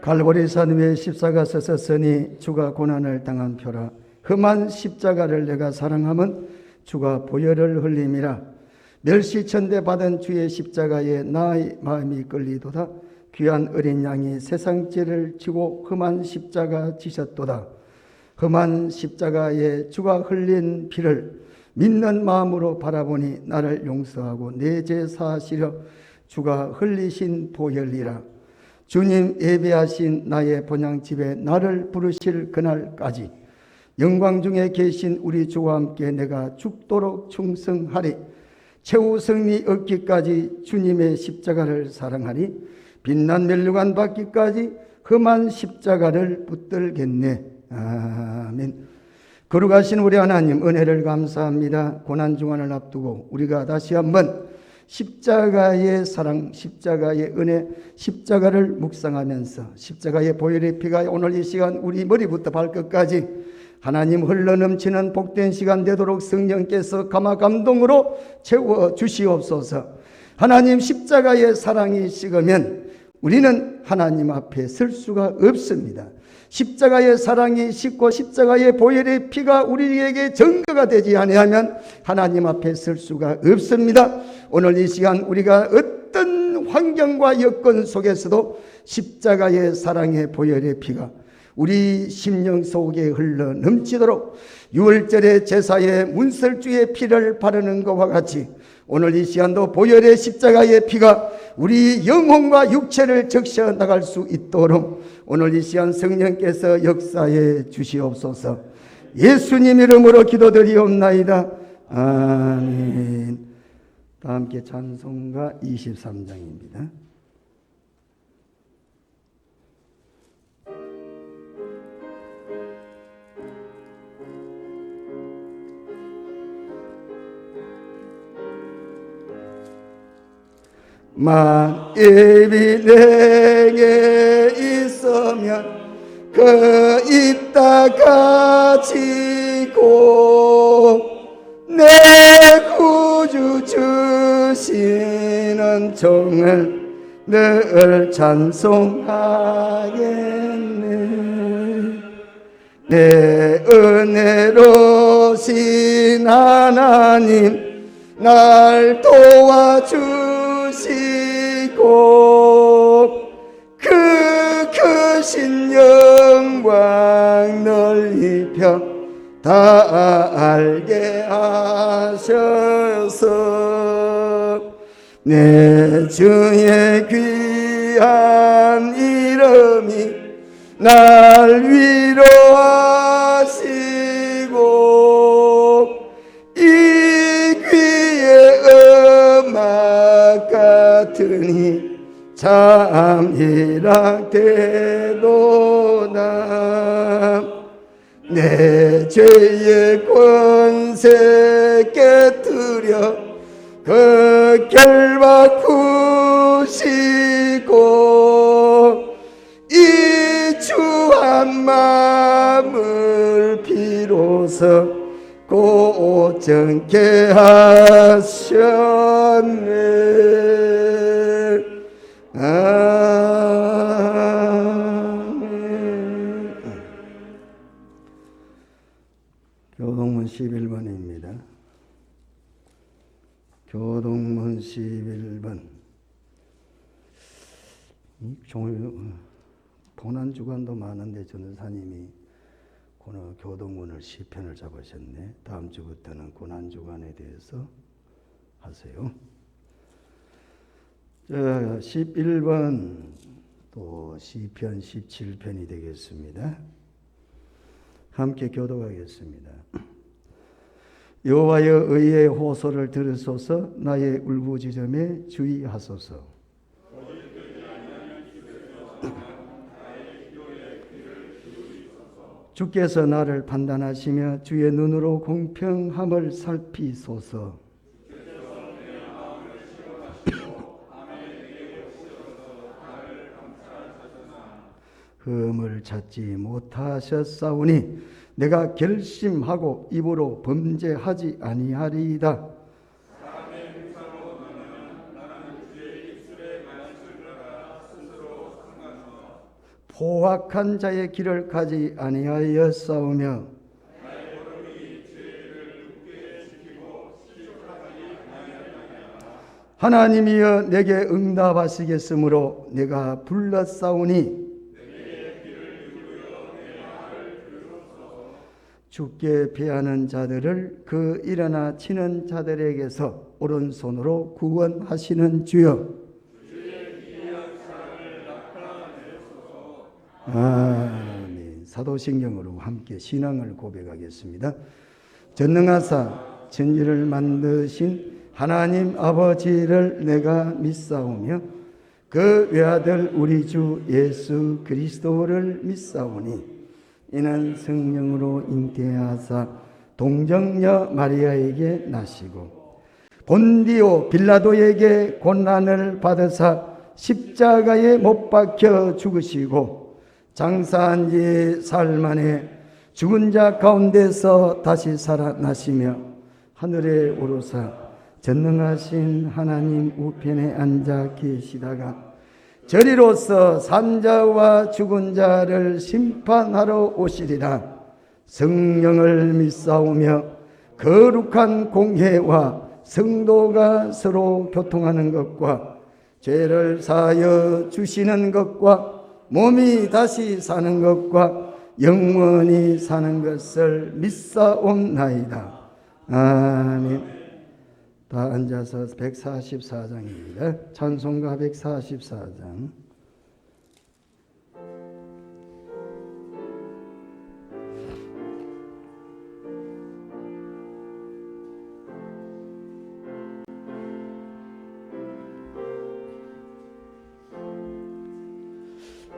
갈보리산 위에 십자가 서섰으니 주가 고난을 당한 표라. 험한 십자가를 내가 사랑함은 주가 보혈을 흘림이라. 멸시천대 받은 주의 십자가에 나의 마음이 끌리도다. 귀한 어린 양이 세상 죄를 지고 험한 십자가 지셨도다. 험한 십자가에 주가 흘린 피를 믿는 마음으로 바라보니 나를 용서하고 내 죄 사하시려 주가 흘리신 보혈이라. 주님 예배하신 나의 본향집에 나를 부르실 그날까지 영광 중에 계신 우리 주와 함께 내가 죽도록 충성하리. 최후 승리 얻기까지 주님의 십자가를 사랑하리. 빛난 멸류관 받기까지 험한 십자가를 붙들겠네. 아멘. 거룩하신 우리 하나님, 은혜를 감사합니다. 고난중환을 앞두고 우리가 다시 한번 십자가의 사랑, 십자가의 은혜, 십자가를 묵상하면서 십자가의 보혈의 피가 오늘 이 시간 우리 머리부터 발끝까지 하나님 흘러넘치는 복된 시간 되도록 성령께서 감화 감동으로 채워 주시옵소서. 하나님 십자가의 사랑이 식으면 우리는 하나님 앞에 설 수가 없습니다. 십자가의 사랑이 식고 십자가의 보혈의 피가 우리에게 증거가 되지 아니하면 하나님 앞에 설 수가 없습니다. 오늘 이 시간 우리가 어떤 환경과 여건 속에서도 십자가의 사랑의 보혈의 피가 우리 심령 속에 흘러 넘치도록 유월절의 제사에 문설주의 피를 바르는 것과 같이 오늘 이 시간도 보혈의 십자가의 피가 우리 영혼과 육체를 적셔 나갈 수 있도록 오늘 이 시간 성령께서 역사해 주시옵소서. 예수님 이름으로 기도드리옵나이다. 아멘. 다 함께 찬송가 23장입니다. 만일이 내게 있으면 그 있다 가지고 내 구주 주시는 종을 늘 찬송하겠네. 내 은혜로신 하나님 날 도와주시고 그 크신 영광 널리 펴 다 알게 하셔서 내 주의 귀한 이름이 날 위로하시고 이 귀의 음악 같으니 참 희락되도다. 내 죄의 권세 깨뜨려 그 결박 후시고 이 주한 마음을 비로소 고정케 하셨네. 교동문 11번입니다. 교동문 11번. 고난주간도 많은데 전도사님이 교동문을 시편을 잡으셨네. 다음 주부터는 고난주간에 대해서 하세요. 11번 또 시편 17편이 되겠습니다. 함께 교독하겠습니다. 여호와여 의의 호소를 들으소서. 나의 울부짖음에 주의하소서. 주께서 나를 판단하시며 주의 눈으로 공평함을 살피소서. 흠을 찾지 못하셨사오니 내가 결심하고 입으로 범죄하지 아니하리이다. 포악한 자의 길을 가지 아니하여 싸우며 하나님이여 내게 응답하시겠으므로 내가 불렀사오니 주께 피하는 자들을 그 일어나 치는 자들에게서 오른손으로 구원하시는 주여. 아멘. 사도신경으로 함께 신앙을 고백하겠습니다. 전능하사 천지를 만드신 하나님 아버지를 내가 믿사오며 그 외아들 우리 주 예수 그리스도를 믿사오니 이는 성령으로 잉태하사 동정녀 마리아에게 나시고 본디오 빌라도에게 고난을 받으사 십자가에 못 박혀 죽으시고 장사한 지 사흘 만에 죽은 자 가운데서 다시 살아나시며 하늘에 오르사 전능하신 하나님 우편에 앉아 계시다가 저리로서 산자와 죽은 자를 심판하러 오시리라. 성령을 믿사오며 거룩한 공회와 성도가 서로 교통하는 것과 죄를 사하여 주시는 것과 몸이 다시 사는 것과 영원히 사는 것을 믿사옵나이다. 아멘. 다 앉아서 144장입니다. 찬송가 144장.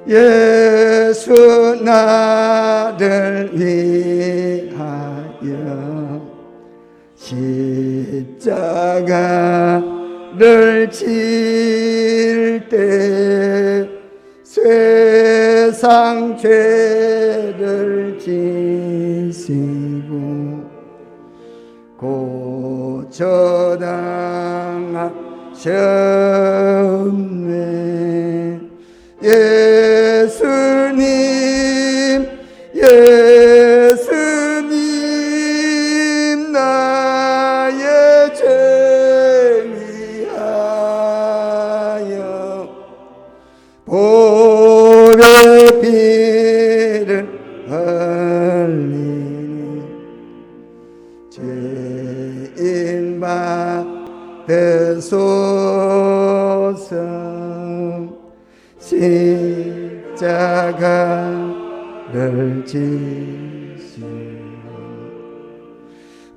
예수 나를 위하여 십자가를 질 때 세상 죄를 지시고 고쳐당하셨네. 예수님 나의 죄 위하여 보혈의 피를 흘리니 죄인 받으소서. 십자가를 지시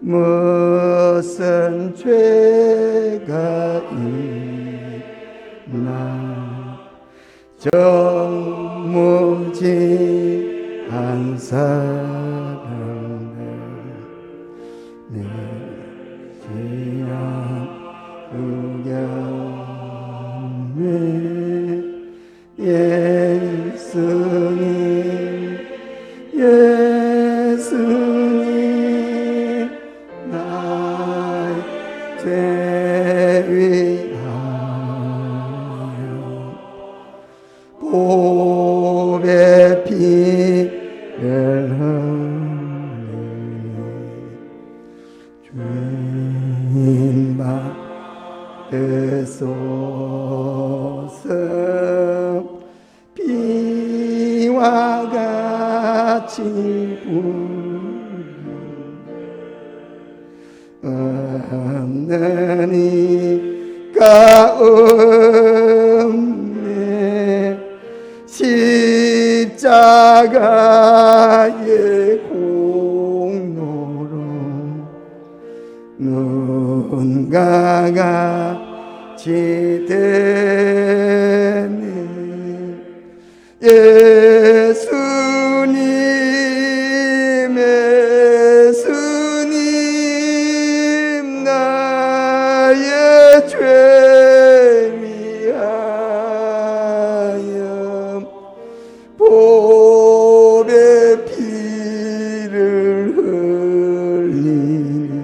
무슨 죄가 있나 정무지한 사람들 내 지향 우겨내 예수님 나의 죄 위하여 보배 피를 흘리니 죄인 받으소서. 비와 같이 없는 이가 없네. 십자가의 공로로 눈과 같이 되네. 예수님 나의 죄 위하여 보배 피를 흘리니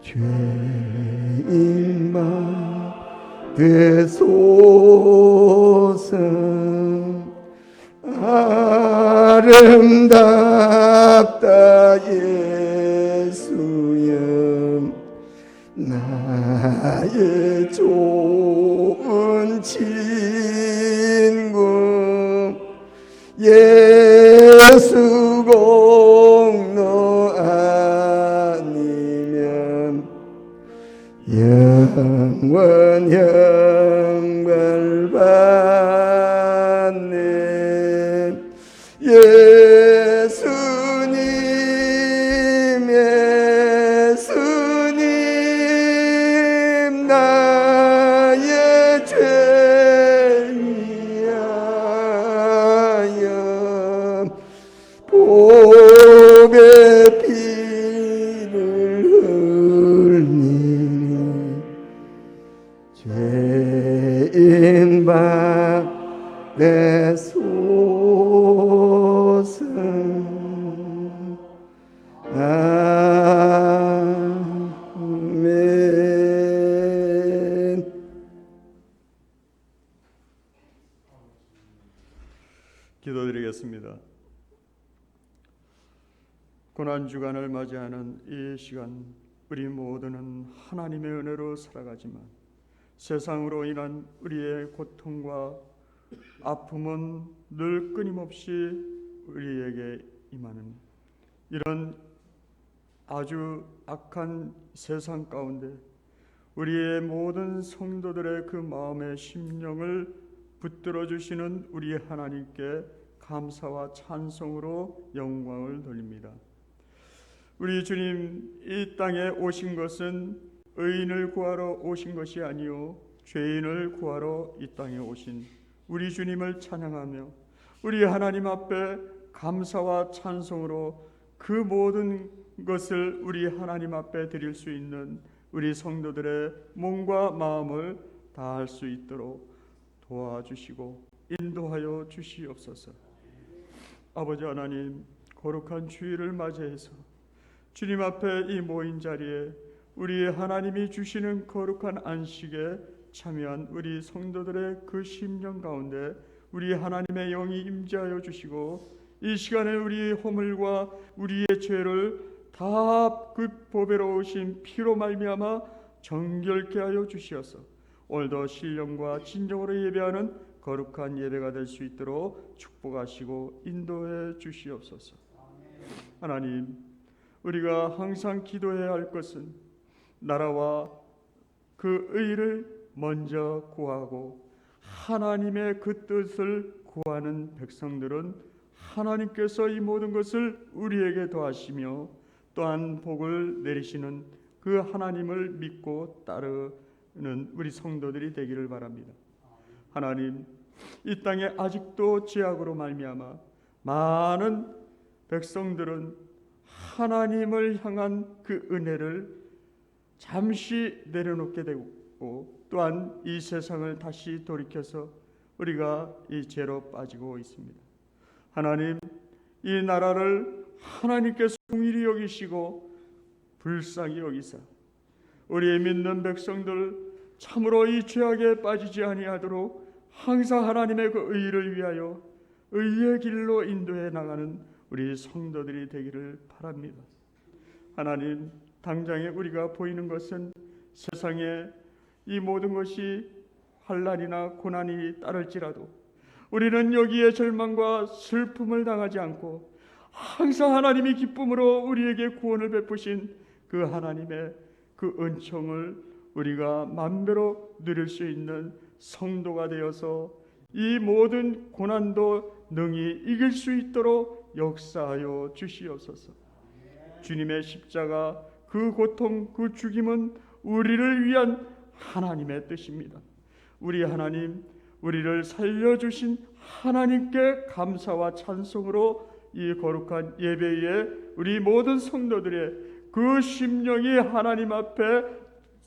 죄인 받으소서. 아름답다 예수여 나의 좋은 친구 예수 공로 아니면 영원 형벌 받네 예수님 나의 죄 위하여 복의 피를 흘리니 죄인 받으소서. 아멘. 기도드리겠습니다. 고난주간을 맞이하는 이 시간 우리 모두는 하나님의 은혜로 살아가지만 세상으로 인한 우리의 고통과 아픔은 늘 끊임없이 우리에게 임하는 이런 아주 악한 세상 가운데 우리의 모든 성도들의 그 마음의 심령을 붙들어 주시는 우리 하나님께 감사와 찬송으로 영광을 돌립니다. 우리 주님 이 땅에 오신 것은 의인을 구하러 오신 것이 아니요 죄인을 구하러 이 땅에 오신 우리 주님을 찬양하며 우리 하나님 앞에 감사와 찬송으로 그 모든 것을 우리 하나님 앞에 드릴 수 있는 우리 성도들의 몸과 마음을 다할 수 있도록 도와주시고 인도하여 주시옵소서. 아버지 하나님, 거룩한 주일을 맞이해서 주님 앞에 이 모인 자리에 우리 하나님이 주시는 거룩한 안식에 참여한 우리 성도들의 그 심령 가운데 우리 하나님의 영이 임재하여 주시고 이 시간에 우리의 허물과 우리의 죄를 다 그 보배로우신 피로 말미암아 정결케 하여 주시어서 오늘도 신령과 진정으로 예배하는 거룩한 예배가 될 수 있도록 축복하시고 인도해 주시옵소서. 하나님, 우리가 항상 기도해야 할 것은 나라와 그 의를 먼저 구하고 하나님의 그 뜻을 구하는 백성들은 하나님께서 이 모든 것을 우리에게 더하시며 또한 복을 내리시는 그 하나님을 믿고 따르는 우리 성도들이 되기를 바랍니다. 하나님, 이 땅에 아직도 죄악으로 말미암아 많은 백성들은 하나님을 향한 그 은혜를 잠시 내려놓게 되고 또한 이 세상을 다시 돌이켜서 우리가 이 죄로 빠지고 있습니다. 하나님, 이 나라를 하나님께서 긍휼히 여기시고 불쌍히 여기사 우리의 믿는 백성들 참으로 이 죄악에 빠지지 아니하도록 항상 하나님의 그 의를 위하여 의의 길로 인도해 나가는 우리 성도들이 되기를 바랍니다. 하나님, 당장에 우리가 보이는 것은 세상에 이 모든 것이 환난이나 고난이 따를지라도 우리는 여기에 절망과 슬픔을 당하지 않고 항상 하나님이 기쁨으로 우리에게 구원을 베푸신 그 하나님의 그 은총을 우리가 만배로 누릴 수 있는 성도가 되어서 이 모든 고난도 능히 이길 수 있도록 역사하여 주시옵소서. 주님의 십자가 그 고통 그 죽임은 우리를 위한 하나님의 뜻입니다. 우리 하나님, 우리를 살려주신 하나님께 감사와 찬송으로 이 거룩한 예배에 우리 모든 성도들의 그 심령이 하나님 앞에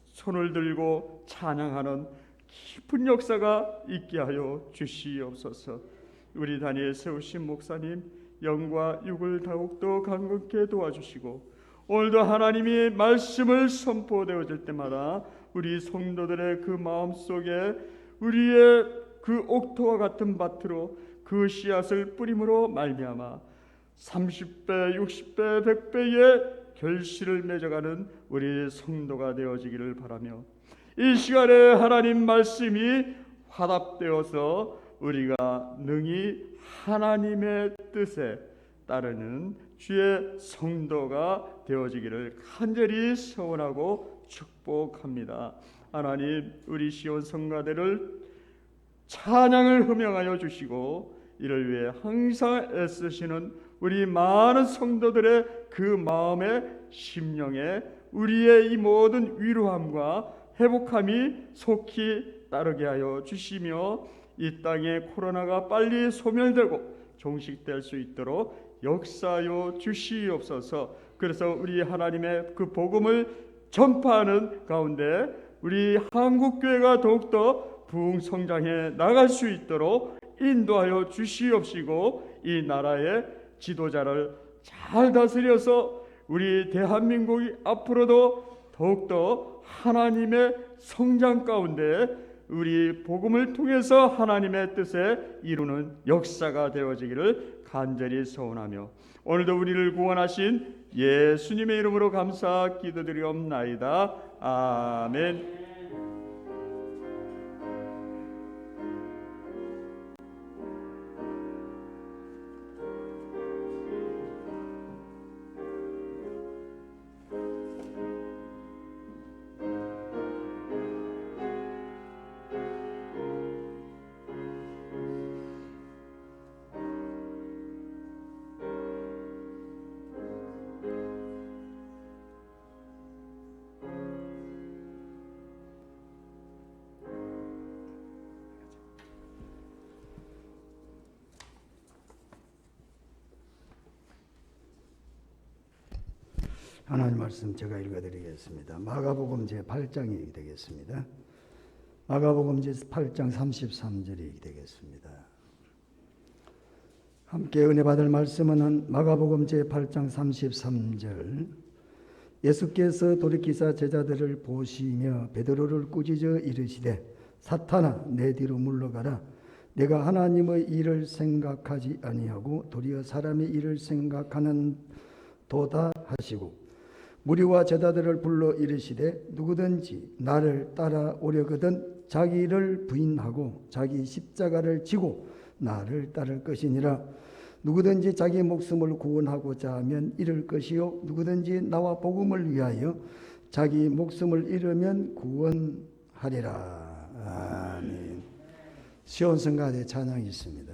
손을 들고 찬양하는 깊은 역사가 있게 하여 주시옵소서. 우리 단위에 세우신 목사님 영과 육을 더욱더 강건케 도와주시고 오늘도 하나님이 말씀을 선포되어질 때마다 우리 성도들의 그 마음속에 우리의 그 옥토와 같은 밭으로 그 씨앗을 뿌림으로 말미암아 30배, 60배, 100배의 결실을 맺어가는 우리 성도가 되어지기를 바라며, 이 시간에 하나님 말씀이 화답되어서 우리가 능히 하나님의 뜻에 따르는 주의 성도가 되어지기를 간절히 소원하고 축복합니다. 하나님, 우리 시온 성가대를 찬양을 허명하여 주시고 이를 위해 항상 애쓰시는 우리 많은 성도들의 그 마음에 심령에 우리의 이 모든 위로함과 회복함이 속히 따르게 하여 주시며, 이 땅에 코로나가 빨리 소멸되고 종식될 수 있도록 역사하여 주시옵소서. 그래서 우리 하나님의 그 복음을 전파하는 가운데 우리 한국교회가 더욱더 부흥성장해 나갈 수 있도록 인도하여 주시옵시고, 이 나라의 지도자를 잘 다스려서 우리 대한민국이 앞으로도 더욱더 하나님의 성장 가운데 우리 복음을 통해서 하나님의 뜻에 이루는 역사가 되어지기를 간절히 소원하며, 오늘도 우리를 구원하신 예수님의 이름으로 감사 기도드리옵나이다. 아멘. 하나님 말씀 제가 읽어드리겠습니다. 마가복음 제8장이 되겠습니다. 마가복음 제8장 33절이 되겠습니다. 함께 은혜 받을 말씀은 마가복음 제8장 33절. 예수께서 돌이키사 제자들을 보시며 베드로를 꾸짖어 이르시되 사탄아 내 뒤로 물러가라. 내가 하나님의 일을 생각하지 아니하고 도리어 사람의 일을 생각하는 도다 하시고, 무리와 제자들을 불러 이르시되 누구든지 나를 따라오려거든 자기를 부인하고 자기 십자가를 지고 나를 따를 것이니라. 누구든지 자기 목숨을 구원하고자 하면 잃을 것이요 누구든지 나와 복음을 위하여 자기 목숨을 잃으면 구원하리라. 아멘. 시온 성가대 찬양이 있습니다.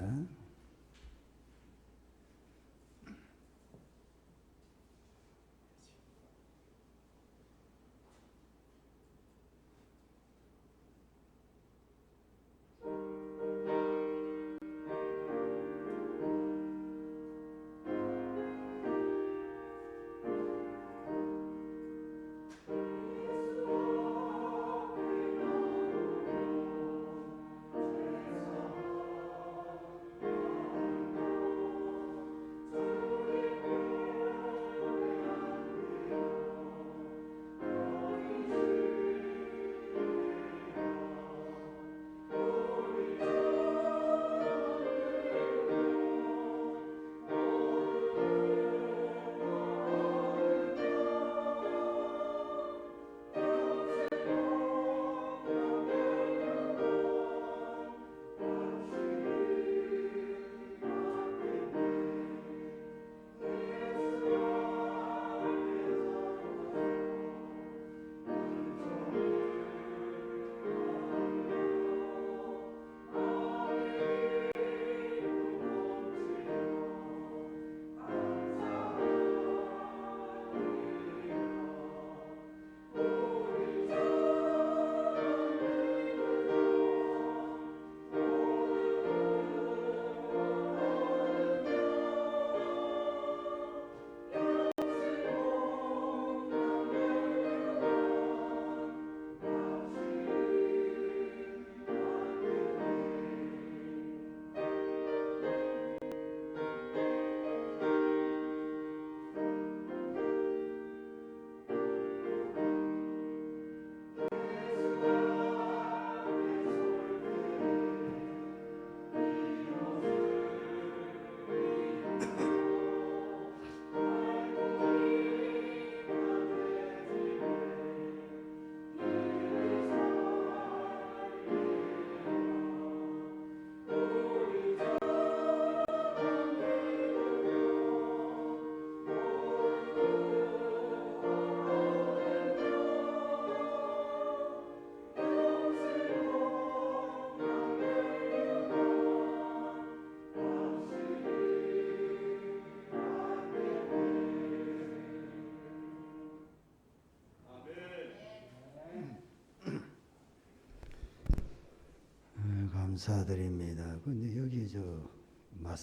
감사드립니다. 근데 여기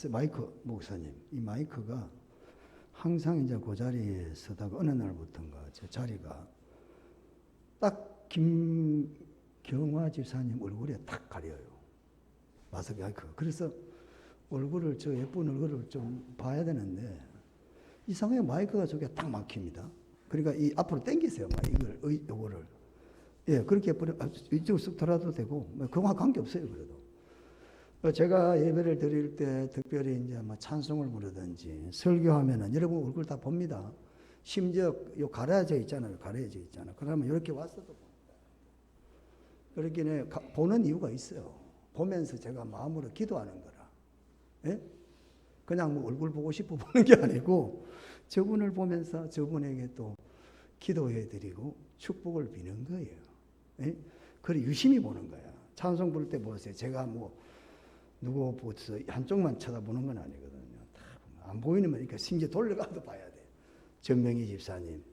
마이크 목사님, 이 마이크가 항상 이제 그 자리에 서다가 어느 날부터인가 저 자리가 딱 김경화 집사님 얼굴에 딱 가려요. 마이크. 그래서 얼굴을 예쁜 얼굴을 좀 봐야 되는데 이상하게 마이크가 저게 딱 막힙니다. 그러니까 이 앞으로 당기세요. 요거를. 예, 그렇게 이쪽으로 쑥 돌아도 되고, 그거와 관계없어요, 그래도. 제가 예배를 드릴 때 특별히 이제 찬송을 부르든지 설교하면은 여러분 얼굴 다 봅니다. 심지어 요 가려져 있잖아요. 가려져 있잖아요. 그러면 이렇게 왔어도 봅니다. 그렇긴 보는 이유가 있어요. 보면서 제가 마음으로 기도하는 거라. 예? 그냥 얼굴 보고 싶어 보는 게 아니고 저분을 보면서 저분에게 또 기도해 드리고 축복을 비는 거예요. 예? 그래 유심히 보는 거야. 찬송 부를 때 보세요. 제가 누구 보서 한쪽만 쳐다보는 건 아니거든요. 안 보이면 그러니까 심지어 돌려가도 봐야 돼. 전명희 집사님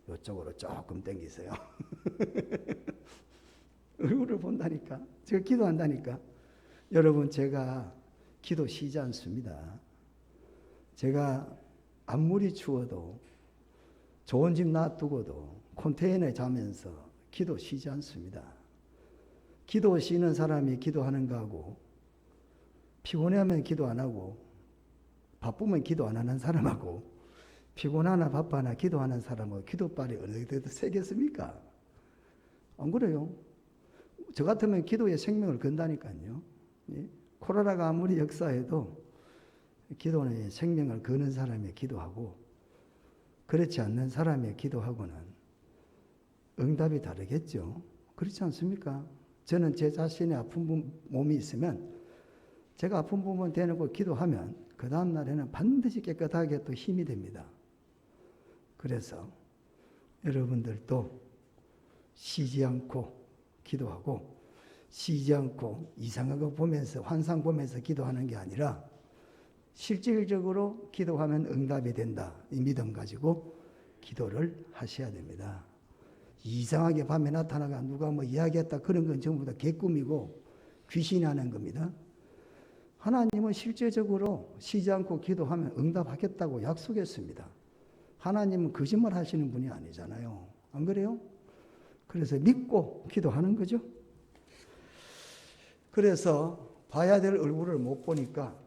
이쪽으로 조금 당기세요. 얼굴을 본다니까. 제가 기도한다니까. 여러분 제가 기도 쉬지 않습니다. 제가 아무리 추워도 좋은 집 놔두고도 컨테이너에 자면서 기도 쉬지 않습니다. 기도 쉬는 사람이 기도하는 거하고 피곤해하면 기도 안 하고 바쁘면 기도 안 하는 사람하고 피곤하나 바빠나 기도하는 사람하고 기도빨이 어느 때도 세겠습니까? 안 그래요? 저 같으면 기도에 생명을 건다니까요. 예? 코로나가 아무리 역사해도 기도는 생명을 거는 사람이 기도하고 그렇지 않는 사람의 기도하고는 응답이 다르겠죠. 그렇지 않습니까? 저는 제 자신의 아픈 몸이 있으면 제가 아픈 부분 대놓고 기도하면 그 다음 날에는 반드시 깨끗하게 또 힘이 됩니다. 그래서 여러분들도 쉬지 않고 기도하고 쉬지 않고 이상한 거 보면서 환상 보면서 기도하는 게 아니라 실질적으로 기도하면 응답이 된다. 이 믿음 가지고 기도를 하셔야 됩니다. 이상하게 밤에 나타나가 누가 이야기했다 그런 건 전부 다 개꿈이고 귀신이 하는 겁니다. 하나님은 실제적으로 쉬지 않고 기도하면 응답하겠다고 약속했습니다. 하나님은 거짓말 하시는 분이 아니잖아요. 안 그래요? 그래서 믿고 기도하는 거죠. 그래서 봐야 될 얼굴을 못 보니까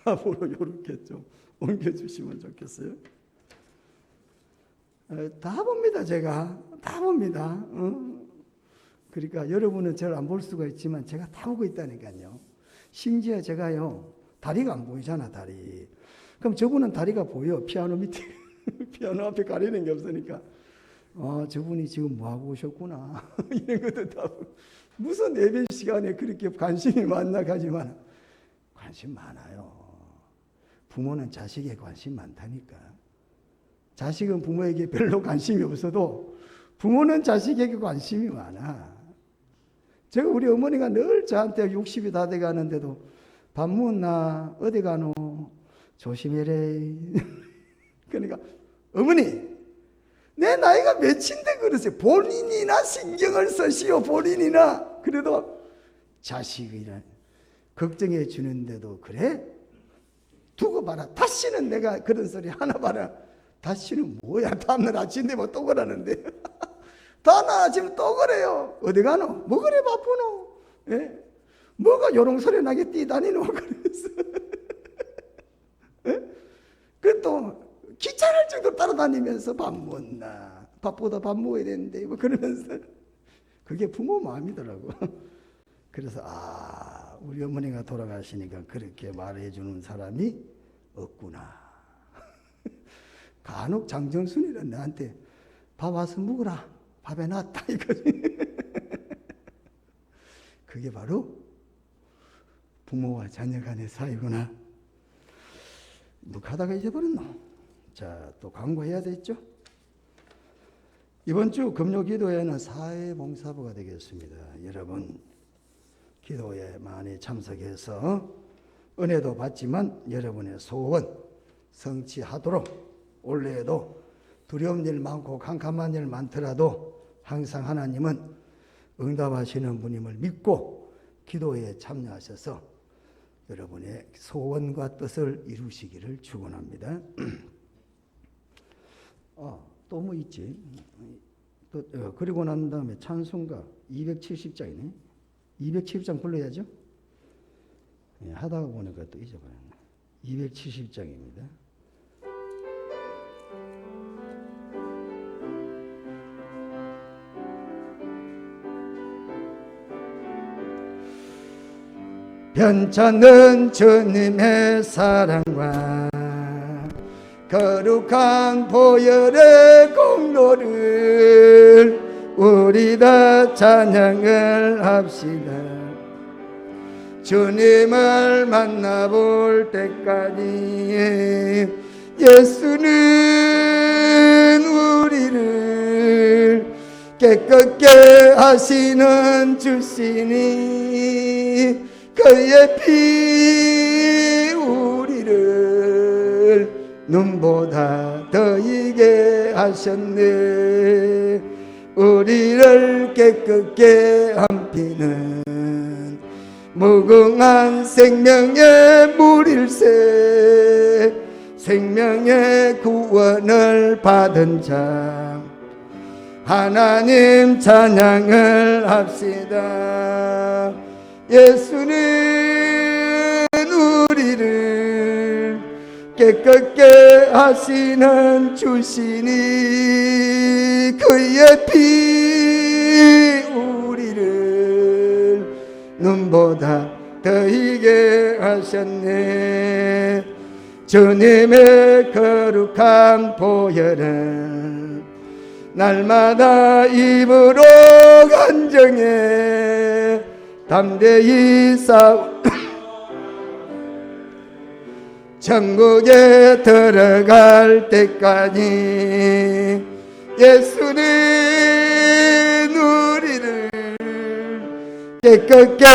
앞으로 이렇게 좀 옮겨주시면 좋겠어요. 다 봅니다. 제가 다 봅니다. 그러니까 여러분은 저를 안 볼 수가 있지만 제가 다 보고 있다니까요. 심지어 제가요 다리가 안 보이잖아. 다리. 그럼 저분은 다리가 보여. 피아노 밑에 피아노 앞에 가리는 게 없으니까 저분이 지금 뭐 하고 오셨구나 이런 것도 다 무슨 예배 시간에 그렇게 관심이 많나 하지만 관심 많아요. 부모는 자식에 관심 많다니까. 자식은 부모에게 별로 관심이 없어도 부모는 자식에게 관심이 많아. 제가 우리 어머니가 늘 저한테 60이 다 돼가는데도 밥 먹나 어디 가노 조심해래. 그러니까 어머니 내 나이가 몇인데 그러세요. 본인이나 신경을 쓰시오. 본인이나. 그래도 자식이란 걱정해 주는데도 그래? 두고 봐라. 다시는 내가 그런 소리 하나 봐라. 다시는 뭐야. 다음날 아침 되면 또 그러는데. 다음날 아침 또 그래요. 어디 가노? 뭐 그래 바쁘노? 예? 뭐가 요런 소리 나게 뛰다니노? 그래서. 예? 그또 귀찮을 정도 따라다니면서 밥 먹나? 밥보다 밥 먹어야 되는데 뭐 그러면서 그게 부모 마음이더라고. 그래서 우리 어머니가 돌아가시니까 그렇게 말해주는 사람이 없구나. 간혹 장정순이는 나한테 밥 와서 먹으라. 밥에 놨다 이거지. 그게 바로 부모와 자녀 간의 사이구나. 묵하다가 잊어버렸노. 자, 또 광고해야 되겠죠? 이번 주 금요 기도회는 사회봉사부가 되겠습니다. 여러분 기도에 많이 참석해서 은혜도 받지만 여러분의 소원 성취하도록 올해에도 두려운 일 많고 캄캄한 일 많더라도 항상 하나님은 응답하시는 분임을 믿고 기도에 참여하셔서 여러분의 소원과 뜻을 이루시기를 축원합니다. 또 뭐 있지? 그리고 난 다음에 찬송가 270장이네. 270장 불러야죠. 하다가 보니까 또 잊어버렸네. 270장입니다. 변찮는 주님의 사랑과 거룩한 보혈의 공로를 우리 다 찬양을 합시다. 주님을 만나볼 때까지 예수는 우리를 깨끗게 하시는 주시니 그의 피 우리를 눈보다 더 이게 하셨네. 우리를 깨끗게 한 피는 무궁한 생명의 물일세. 생명의 구원을 받은 자 하나님 찬양을 합시다. 예수는 우리를 깨끗게 하시는 주시니 그의 피 우리를 눈보다 더 이게 하셨네. 주님의 거룩한 보혈은 날마다 입으로 간증해 담대히 싸우 천국에 들어갈 때까지 예수는 우리를 깨끗게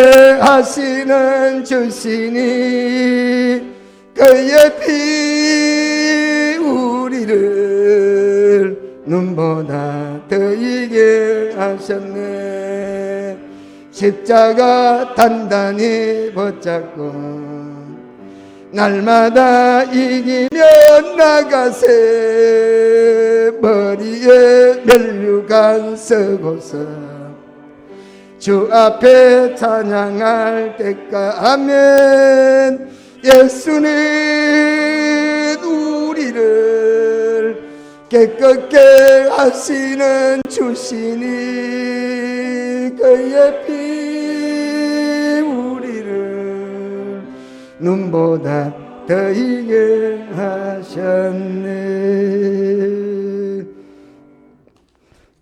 하시는 주시니 그의 피 우리를 눈보다 더 이게 하셨네. 십자가 단단히 붙잡고 날마다 이기며 나가세. 머리에 멸류관 쓰고서 주 앞에 찬양할 때까 아멘. 예수는 우리를 깨끗게 하시는 주시니 그의 피 우리를 눈보다 더 이게 하셨네.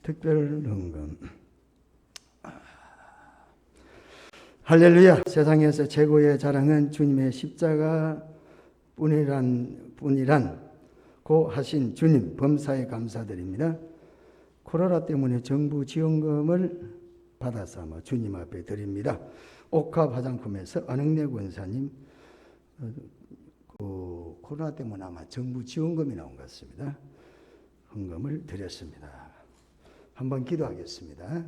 특별 헌금. 할렐루야. 세상에서 최고의 자랑은 주님의 십자가 뿐이란고 하신 주님 범사에 감사드립니다. 코로나 때문에 정부 지원금을 받아서 주님 앞에 드립니다. 옥합 화장품에서 안흥래 권사님 코로나 때문에 아마 정부 지원금이 나온 것 같습니다. 헌금을 드렸습니다. 한번 기도하겠습니다.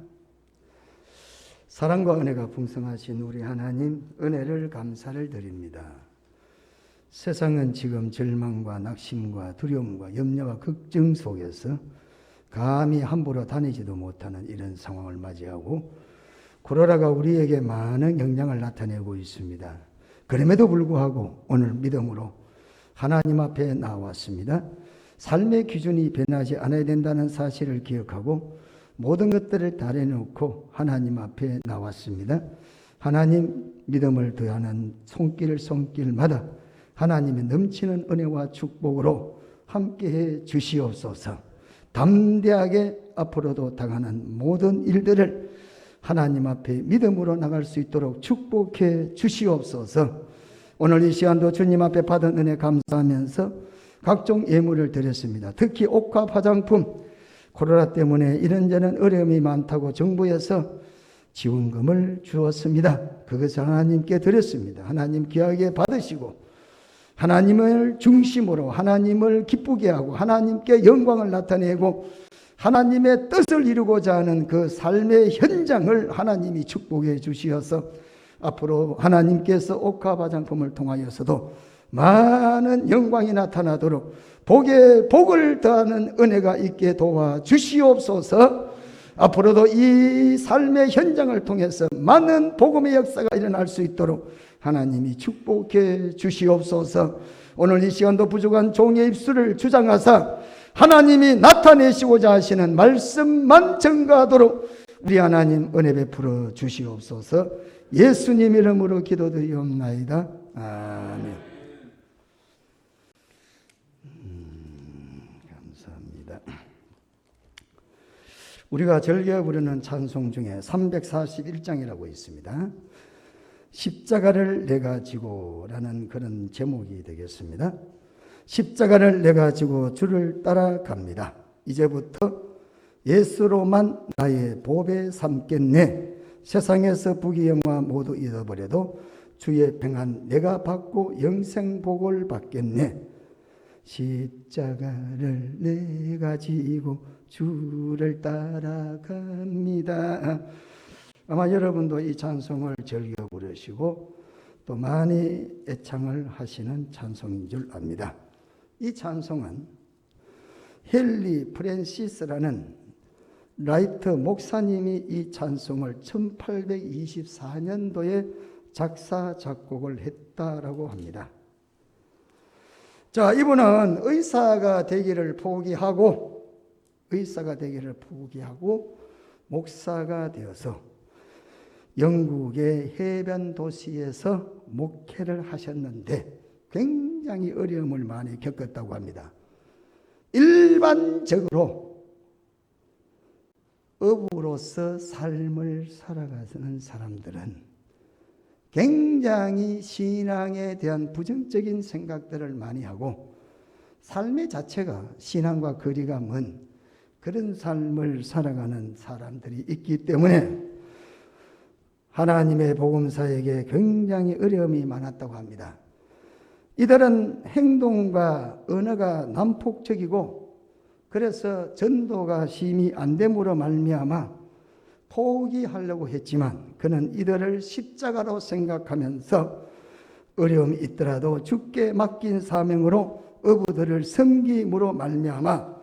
사랑과 은혜가 풍성하신 우리 하나님, 은혜를 감사를 드립니다. 세상은 지금 절망과 낙심과 두려움과 염려와 걱정 속에서 감히 함부로 다니지도 못하는 이런 상황을 맞이하고 코로나가 우리에게 많은 영향을 나타내고 있습니다. 그럼에도 불구하고 오늘 믿음으로 하나님 앞에 나왔습니다. 삶의 기준이 변하지 않아야 된다는 사실을 기억하고 모든 것들을 다 내놓고 하나님 앞에 나왔습니다. 하나님 믿음을 더하는 손길마다 하나님의 넘치는 은혜와 축복으로 함께해 주시옵소서. 담대하게 앞으로도 당하는 모든 일들을 하나님 앞에 믿음으로 나갈 수 있도록 축복해 주시옵소서. 오늘 이 시간도 주님 앞에 받은 은혜 감사하면서 각종 예물을 드렸습니다. 특히 옥합 화장품 코로나 때문에 이런저런 어려움이 많다고 정부에서 지원금을 주었습니다. 그것을 하나님께 드렸습니다. 하나님 귀하게 받으시고 하나님을 중심으로 하나님을 기쁘게 하고 하나님께 영광을 나타내고 하나님의 뜻을 이루고자 하는 그 삶의 현장을 하나님이 축복해 주시어서 앞으로 하나님께서 옥합 화장품을 통하여서도 많은 영광이 나타나도록 복에 복을 더하는 은혜가 있게 도와주시옵소서. 앞으로도 이 삶의 현장을 통해서 많은 복음의 역사가 일어날 수 있도록 하나님이 축복해 주시옵소서. 오늘 이 시간도 부족한 종의 입술을 주장하사 하나님이 나타내시고자 하시는 말씀만 전가하도록 우리 하나님 은혜 베풀어 주시옵소서. 예수님 이름으로 기도드리옵나이다. 아멘. 감사합니다. 우리가 즐겨 부르는 찬송 중에 341장이라고 있습니다. 십자가를 내가 지고 라는 그런 제목이 되겠습니다. 십자가를 내가 지고 주를 따라갑니다. 이제부터 예수로만 나의 보배 삼겠네. 세상에서 부귀영화 모두 잃어버려도 주의 평안 내가 받고 영생복을 받겠네. 십자가를 내가 지고 주를 따라갑니다. 아마 여러분도 이 찬송을 즐겨 부르시고 또 많이 애창을 하시는 찬송인 줄 압니다. 이 찬송은 헨리 프랜시스라는 라이트 목사님이 이 찬송을 1824년도에 작사 작곡을 했다라고 합니다. 자, 이분은 의사가 되기를 포기하고 목사가 되어서 영국의 해변 도시에서 목회를 하셨는데 굉장히 어려움을 많이 겪었다고 합니다. 일반적으로 어부로서 삶을 살아가는 사람들은 굉장히 신앙에 대한 부정적인 생각들을 많이 하고 삶의 자체가 신앙과 거리가 먼 그런 삶을 살아가는 사람들이 있기 때문에 하나님의 복음사에게 굉장히 어려움이 많았다고 합니다. 이들은 행동과 언어가 난폭적이고 그래서 전도가 심히 안 됨으로 말미암아 포기하려고 했지만 그는 이들을 십자가로 생각하면서 어려움이 있더라도 주께 맡긴 사명으로 어부들을 섬김으로 말미암아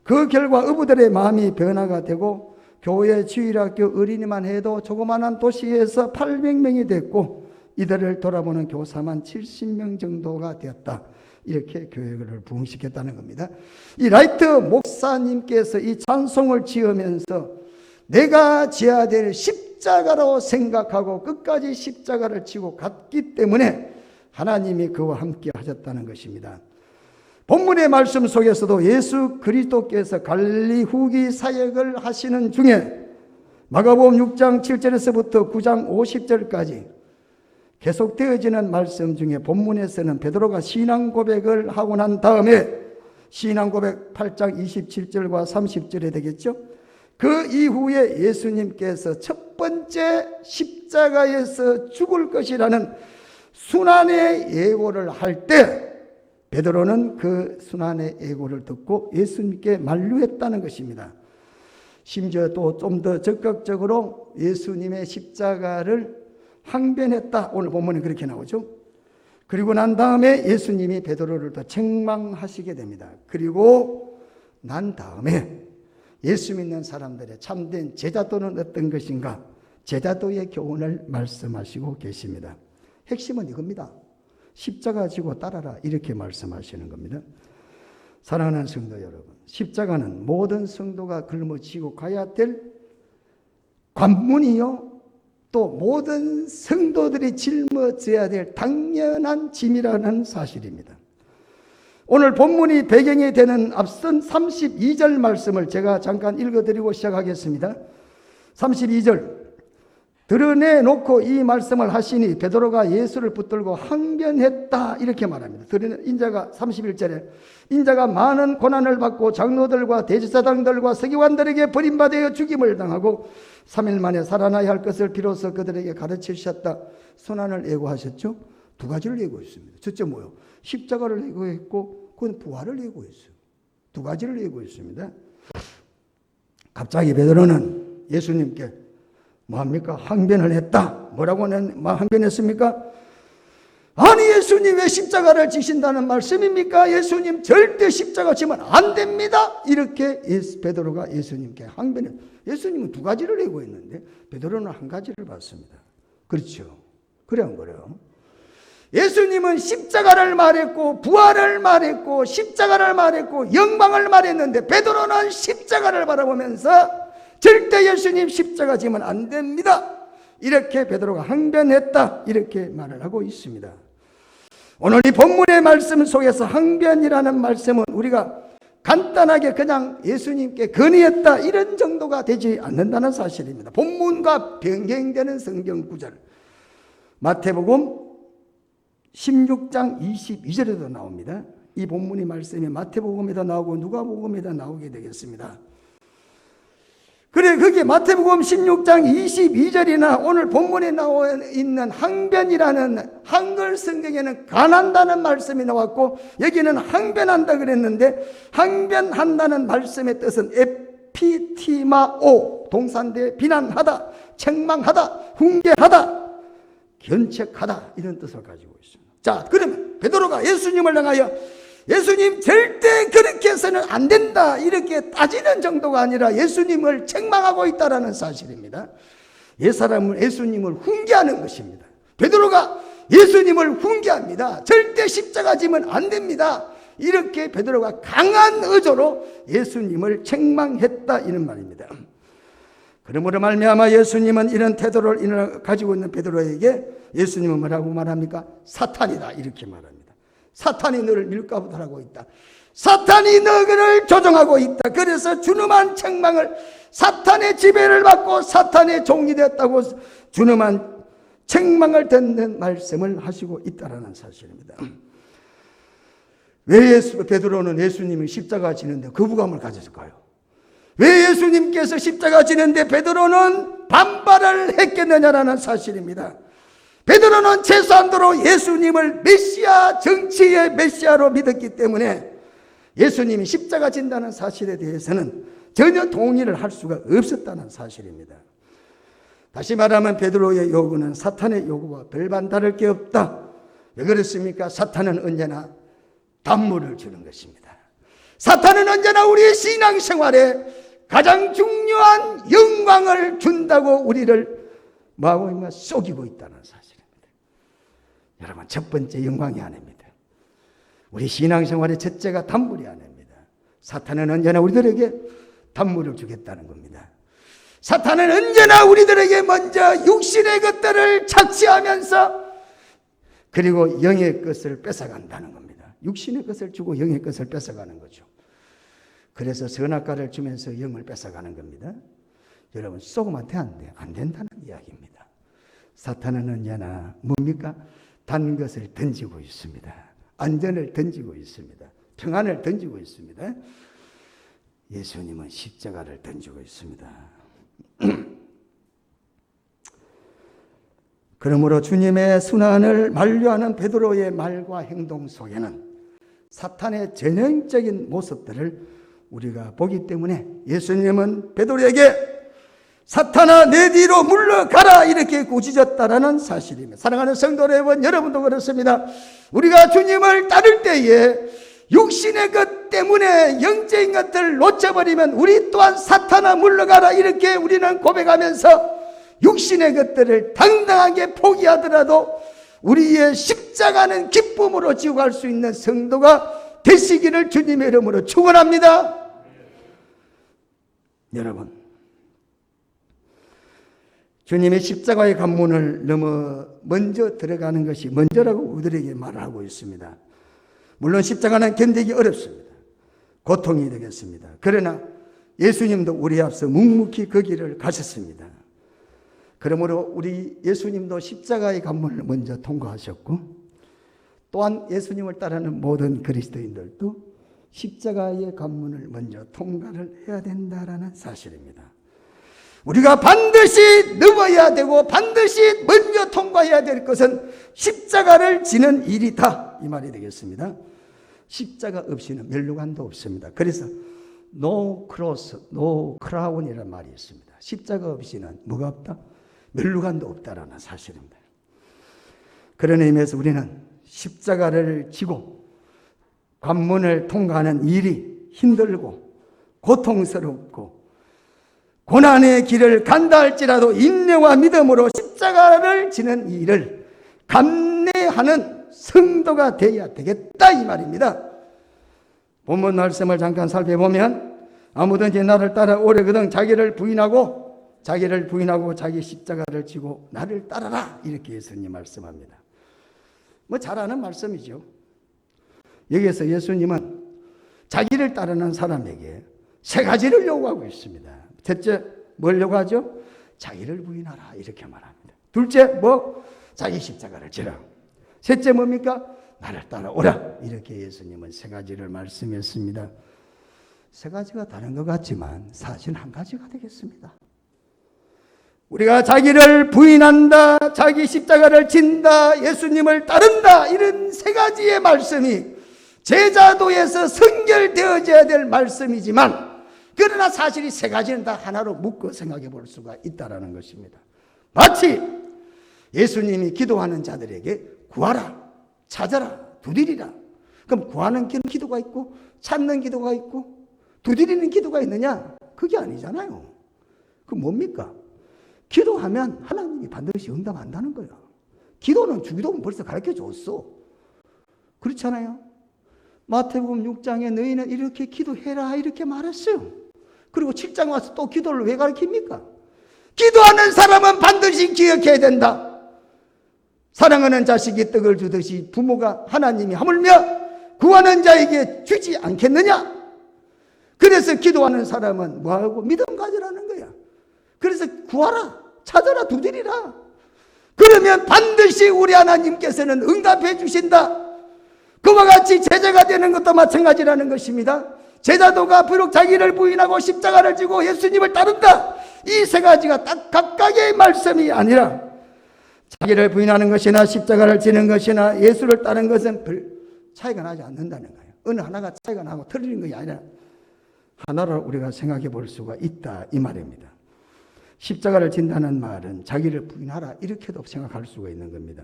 그 결과 어부들의 마음이 변화가 되고 교회 주일학교 어린이만 해도 조그마한 도시에서 800명이 됐고 이들을 돌아보는 교사만 70명 정도가 되었다. 이렇게 교회를 부흥시켰다는 겁니다. 이 라이트 목사님께서 이 찬송을 지으면서 내가 지어야 될 십자가로 생각하고 끝까지 십자가를 지고 갔기 때문에 하나님이 그와 함께 하셨다는 것입니다. 본문의 말씀 속에서도 예수 그리스도께서 갈릴리 후기 사역을 하시는 중에 마가복음 6장 7절에서부터 9장 50절까지 계속되어지는 말씀 중에 본문에서는 베드로가 신앙 고백을 하고 난 다음에 신앙 고백 8장 27절과 30절에 되겠죠. 그 이후에 예수님께서 첫 번째 십자가에서 죽을 것이라는 순환의 예고를 할 때 베드로는 그 순환의 예고를 듣고 예수님께 만류했다는 것입니다. 심지어 또 좀 더 적극적으로 예수님의 십자가를 항변했다. 오늘 본문에 그렇게 나오죠. 그리고 난 다음에 예수님이 베드로를 더 책망하시게 됩니다. 그리고 난 다음에 예수 믿는 사람들의 참된 제자도는 어떤 것인가? 제자도의 교훈을 말씀하시고 계십니다. 핵심은 이겁니다. 십자가 지고 따라라 이렇게 말씀하시는 겁니다. 사랑하는 성도 여러분, 십자가는 모든 성도가 짊어지고 가야 될 관문이요 또 모든 성도들이 짊어져야 될 당연한 짐이라는 사실입니다. 오늘 본문이 배경이 되는 앞선 32절 말씀을 제가 잠깐 읽어드리고 시작하겠습니다. 32절 드러내놓고 이 말씀을 하시니 베드로가 예수를 붙들고 항변했다 이렇게 말합니다. 인자가 31절에 인자가 많은 고난을 받고 장로들과 대제사장들과 서기관들에게 버림받아 죽임을 당하고 3일 만에 살아나야 할 것을 비로소 그들에게 가르치셨다. 순환을 예고하셨죠. 두 가지를 예고했습니다. 첫째 뭐요? 십자가를 예고했고 그건 부활을 예고했어요. 두 가지를 예고했습니다. 갑자기 베드로는 예수님께 뭐합니까? 항변을 했다. 뭐라고 항변했습니까? 아니 예수님 왜 십자가를 지신다는 말씀입니까? 예수님 절대 십자가 지면 안 됩니다. 이렇게 베드로가 예수님께 항변을. 예수님은 두 가지를 예고했는데 베드로는 한 가지를 봤습니다. 그렇죠? 그래 안 그래요? 예수님은 십자가를 말했고 부활을 말했고 십자가를 말했고 영광을 말했는데 베드로는 십자가를 바라보면서 절대 예수님 십자가 지면 안 됩니다. 이렇게 베드로가 항변했다. 이렇게 말을 하고 있습니다. 오늘 이 본문의 말씀 속에서 항변이라는 말씀은 우리가 간단하게 그냥 예수님께 건의했다 이런 정도가 되지 않는다는 사실입니다. 본문과 변경되는 성경 구절 마태복음 16장 22절에도 나옵니다. 이 본문의 말씀이 마태복음에도 나오고 누가복음에도 나오게 되겠습니다. 그래 거기 마태복음 16장 22절이나 오늘 본문에 나와 있는 항변이라는 한글 성경에는 간한다는 말씀이 나왔고 여기는 항변한다 그랬는데 항변한다는 말씀의 뜻은 에피티마오 동사인데 비난하다, 책망하다, 훈계하다, 견책하다 이런 뜻을 가지고 있습니다. 자, 그러면 베드로가 예수님을 향하여 예수님 절대 그렇게 해서는 안 된다 이렇게 따지는 정도가 아니라 예수님을 책망하고 있다는 사실입니다. 예수님을 훈계하는 것입니다. 베드로가 예수님을 훈계합니다. 절대 십자가 지면 안 됩니다. 이렇게 베드로가 강한 의조로 예수님을 책망했다 이런 말입니다. 그러므로 말미암아 예수님은 이런 태도를 가지고 있는 베드로에게 예수님은 뭐라고 말합니까? 사탄이다 이렇게 말합니다. 사탄이 너를 밀가부탈하고 있다. 사탄이 너를 조종하고 있다. 그래서 준엄한 책망을 사탄의 지배를 받고 사탄의 종이 되었다고 준엄한 책망을 듣는 말씀을 하시고 있다는 사실입니다. 왜 베드로는 예수님이 십자가 지는데 거부감을 가졌을까요? 왜 예수님께서 십자가 지는데 베드로는 반발을 했겠느냐라는 사실입니다. 베드로는 최소한도로 예수님을 메시아, 정치의 메시아로 믿었기 때문에 예수님이 십자가 진다는 사실에 대해서는 전혀 동의를 할 수가 없었다는 사실입니다. 다시 말하면 베드로의 요구는 사탄의 요구와 별반 다를 게 없다. 왜 그렇습니까? 사탄은 언제나 단물을 주는 것입니다. 사탄은 언제나 우리의 신앙생활에 가장 중요한 영광을 준다고 우리를 뭐하고 속이고 있다는 사실입니다. 여러분, 첫 번째 영광이 아닙니다. 우리 신앙생활의 첫째가 단물이 아닙니다. 사탄은 언제나 우리들에게 단물을 주겠다는 겁니다. 사탄은 언제나 우리들에게 먼저 육신의 것들을 착취하면서 그리고 영의 것을 뺏어간다는 겁니다. 육신의 것을 주고 영의 것을 뺏어가는 거죠. 그래서 선악과를 주면서 영을 뺏어가는 겁니다. 여러분, 쏘면 안 된다는 이야기입니다. 사탄은 언제나 뭡니까? 단 것을 던지고 있습니다. 안전을 던지고 있습니다. 평안을 던지고 있습니다. 예수님은 십자가를 던지고 있습니다. 그러므로 주님의 순환을 만류하는 베드로의 말과 행동 속에는 사탄의 전형적인 모습들을 우리가 보기 때문에 예수님은 베드로에게 사탄아 내 뒤로 물러가라 이렇게 꾸짖었다라는 사실입니다. 사랑하는 성도 여러분, 여러분도 그렇습니다. 우리가 주님을 따를 때에 육신의 것 때문에 영적인 것들을 놓쳐버리면 우리 또한 사탄아 물러가라 이렇게 우리는 고백하면서 육신의 것들을 당당하게 포기하더라도 우리의 십자가는 기쁨으로 지고 갈 수 있는 성도가 되시기를 주님의 이름으로 축원합니다. 여러분, 주님의 십자가의 관문을 넘어 먼저 들어가는 것이 먼저라고 우리들에게 말을 하고 있습니다. 물론 십자가는 견디기 어렵습니다. 고통이 되겠습니다. 그러나 예수님도 우리 앞서 묵묵히 그 길을 가셨습니다. 그러므로 우리 예수님도 십자가의 관문을 먼저 통과하셨고 또한 예수님을 따르는 모든 그리스도인들도 십자가의 관문을 먼저 통과를 해야 된다라는 사실입니다. 우리가 반드시 넘어야 되고 반드시 먼저 통과해야 될 것은 십자가를 지는 일이다 이 말이 되겠습니다. 십자가 없이는 멸류관도 없습니다. 그래서 no cross, no crown이라는 말이 있습니다. 십자가 없이는 뭐가 없다? 멸류관도 없다라는 사실입니다. 그런 의미에서 우리는 십자가를 지고 관문을 통과하는 일이 힘들고 고통스럽고 고난의 길을 간다 할지라도 인내와 믿음으로 십자가를 지는 일을 감내하는 성도가 되어야 되겠다 이 말입니다. 본문 말씀을 잠깐 살펴보면 아무든지 나를 따라오려거든 자기를 부인하고 자기 십자가를 지고 나를 따라라 이렇게 예수님 말씀합니다. 뭐 잘 아는 말씀이죠. 여기에서 예수님은 자기를 따르는 사람에게 세 가지를 요구하고 있습니다. 첫째 뭘 요구하죠? 자기를 부인하라 이렇게 말합니다. 둘째 자기 십자가를 지라. 셋째 뭡니까? 나를 따라오라. 이렇게 예수님은 세 가지를 말씀했습니다. 세 가지가 다른 것 같지만 사실 한 가지가 되겠습니다. 우리가 자기를 부인한다, 자기 십자가를 진다, 예수님을 따른다 이런 세 가지의 말씀이 제자도에서 선결되어져야 될 말씀이지만 그러나 사실 이 세 가지는 다 하나로 묶어 생각해 볼 수가 있다는 것입니다. 마치 예수님이 기도하는 자들에게 구하라, 찾아라, 두드리라. 그럼 구하는 기도가 있고 찾는 기도가 있고 두드리는 기도가 있느냐? 그게 아니잖아요. 그 뭡니까? 기도하면 하나님이 반드시 응답한다는 거예요. 기도는 주기도문 벌써 가르쳐 줬어. 그렇잖아요. 마태복음 6장에 너희는 이렇게 기도해라 이렇게 말했어요. 그리고 7장 와서 또 기도를 왜 가르칩니까? 기도하는 사람은 반드시 기억해야 된다. 사랑하는 자식이 떡을 주듯이 부모가 하나님이 하물며 구하는 자에게 주지 않겠느냐? 그래서 기도하는 사람은 뭐하고 믿음 가지라는 거야. 그래서 구하라, 찾아라, 두드리라. 그러면 반드시 우리 하나님께서는 응답해 주신다. 그와 같이 제자가 되는 것도 마찬가지라는 것입니다. 제자도가 비록 자기를 부인하고 십자가를 지고 예수님을 따른다. 이 세 가지가 딱 각각의 말씀이 아니라 자기를 부인하는 것이나 십자가를 지는 것이나 예수를 따르는 것은 별 차이가 나지 않는다는 거예요. 어느 하나가 차이가 나고 틀리는 것이 아니라 하나로 우리가 생각해 볼 수가 있다 이 말입니다. 십자가를 진다는 말은 자기를 부인하라 이렇게도 생각할 수가 있는 겁니다.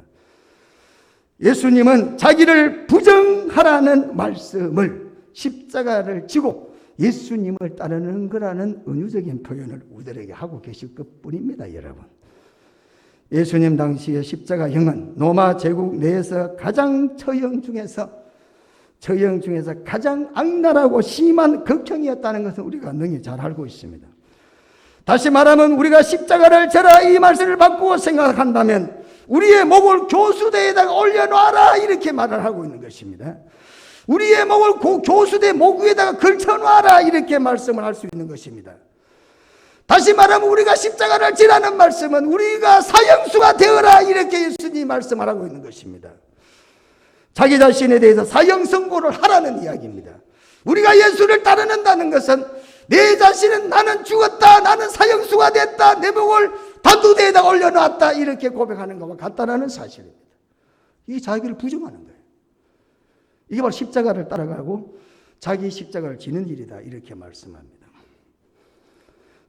예수님은 자기를 부정하라는 말씀을 십자가를 지고 예수님을 따르는 거라는 은유적인 표현을 우리들에게 하고 계실 것뿐입니다. 여러분, 예수님 당시의 십자가형은 로마 제국 내에서 가장 처형 중에서 가장 악랄하고 심한 극형이었다는 것은 우리가 능히 잘 알고 있습니다. 다시 말하면 우리가 십자가를 져라 이 말씀을 바꾸어 생각한다면 우리의 목을 교수대에다가 올려놔라 이렇게 말을 하고 있는 것입니다. 우리의 목을 교수대 목 위에다가 걸쳐놔라 이렇게 말씀을 할 수 있는 것입니다. 다시 말하면 우리가 십자가를 지라는 말씀은 우리가 사형수가 되어라 이렇게 예수님이 말씀을 하고 있는 것입니다. 자기 자신에 대해서 사형 선고를 하라는 이야기입니다. 우리가 예수를 따르는다는 것은 내 자신은 나는 죽었다, 나는 사형수가 됐다, 내 목을 단두대에다 올려놨다 이렇게 고백하는 것과 같다는 사실입니다. 이 자기를 부정하는 거예요. 이게 바로 십자가를 따라가고 자기 십자가를 지는 일이다 이렇게 말씀합니다.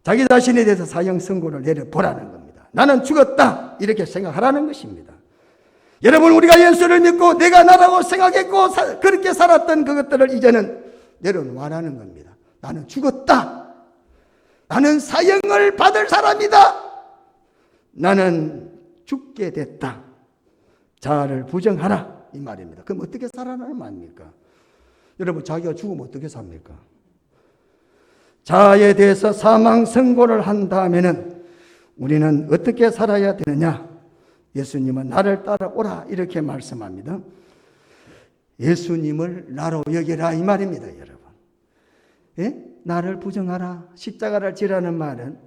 자기 자신에 대해서 사형 선고를 내려보라는 겁니다. 나는 죽었다 이렇게 생각하라는 것입니다. 여러분, 우리가 예수를 믿고 내가 나라고 생각했고 그렇게 살았던 그것들을 이제는 내려놓으라는 겁니다. 나는 죽었다. 나는 사형을 받을 사람이다. 나는 죽게 됐다. 자아를 부정하라 이 말입니다. 그럼 어떻게 살아나는 말입니까? 여러분, 자기가 죽으면 어떻게 삽니까? 자아에 대해서 사망 선고를 한다면은 우리는 어떻게 살아야 되느냐? 예수님은 나를 따라오라 이렇게 말씀합니다. 예수님을 나로 여기라 이 말입니다. 여러분, 예? 나를 부정하라, 십자가를 지라는 말은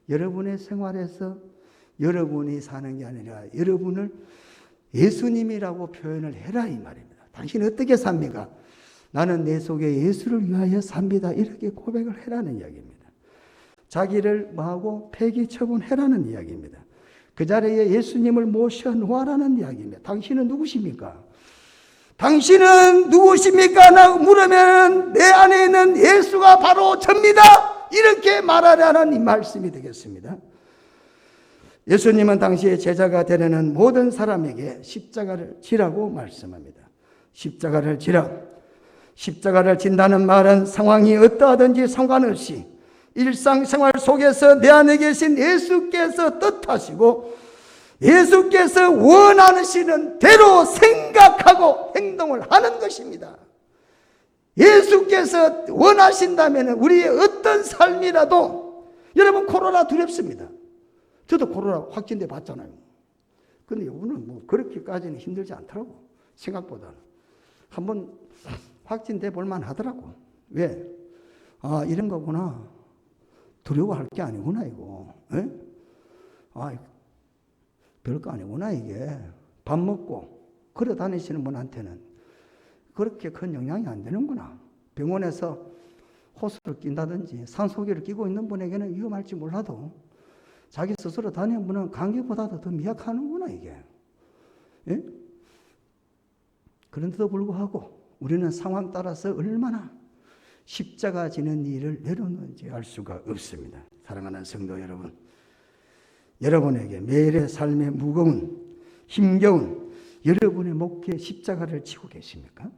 여러분의 생활에서 여러분이 사는 게 아니라 여러분을 예수님이라고 표현을 해라 이 말입니다. 당신은 어떻게 삽니까? 나는 내 속에 예수를 위하여 삽니다 이렇게 고백을 해라는 이야기입니다. 자기를 뭐하고 폐기 처분해라는 이야기입니다. 그 자리에 예수님을 모셔놓으라는 이야기입니다. 당신은 누구십니까? 당신은 누구십니까? 라고 물으면 내 안에 있는 예수가 바로 접니다 이렇게 말하라는 이 말씀이 되겠습니다. 예수님은 당시에 제자가 되려는 모든 사람에게 십자가를 지라고 말씀합니다. 십자가를 지라. 십자가를 진다는 말은 상황이 어떠하든지 상관없이 일상생활 속에서 내 안에 계신 예수께서 뜻하시고 예수께서 원하시는 대로 생각하고 행동을 하는 것입니다. 예수께서 원하신다면 우리의 어떤 삶이라도, 여러분 코로나 두렵습니다. 저도 코로나 확진돼 봤잖아요. 근데 이거는 뭐 그렇게까지는 힘들지 않더라고. 생각보다는. 한번 확진돼 볼만 하더라고. 왜? 아, 이런 거구나. 두려워할 게 아니구나, 이거. 에? 아, 별거 아니구나, 이게. 밥 먹고 걸어 다니시는 분한테는 그렇게 큰 영향이 안 되는구나. 병원에서 호스를 낀다든지 산소기를 끼고 있는 분에게는 위험할지 몰라도 자기 스스로 다니는 분은 감기보다도 더 미약하는구나, 이게. 예? 그런데도 불구하고 우리는 상황 따라서 얼마나 십자가 지는 일을 내려놓는지 알 수가 없습니다. 사랑하는 성도 여러분, 여러분에게 매일의 삶의 무거운, 힘겨운 여러분의 목에 십자가를 지고 계십니까?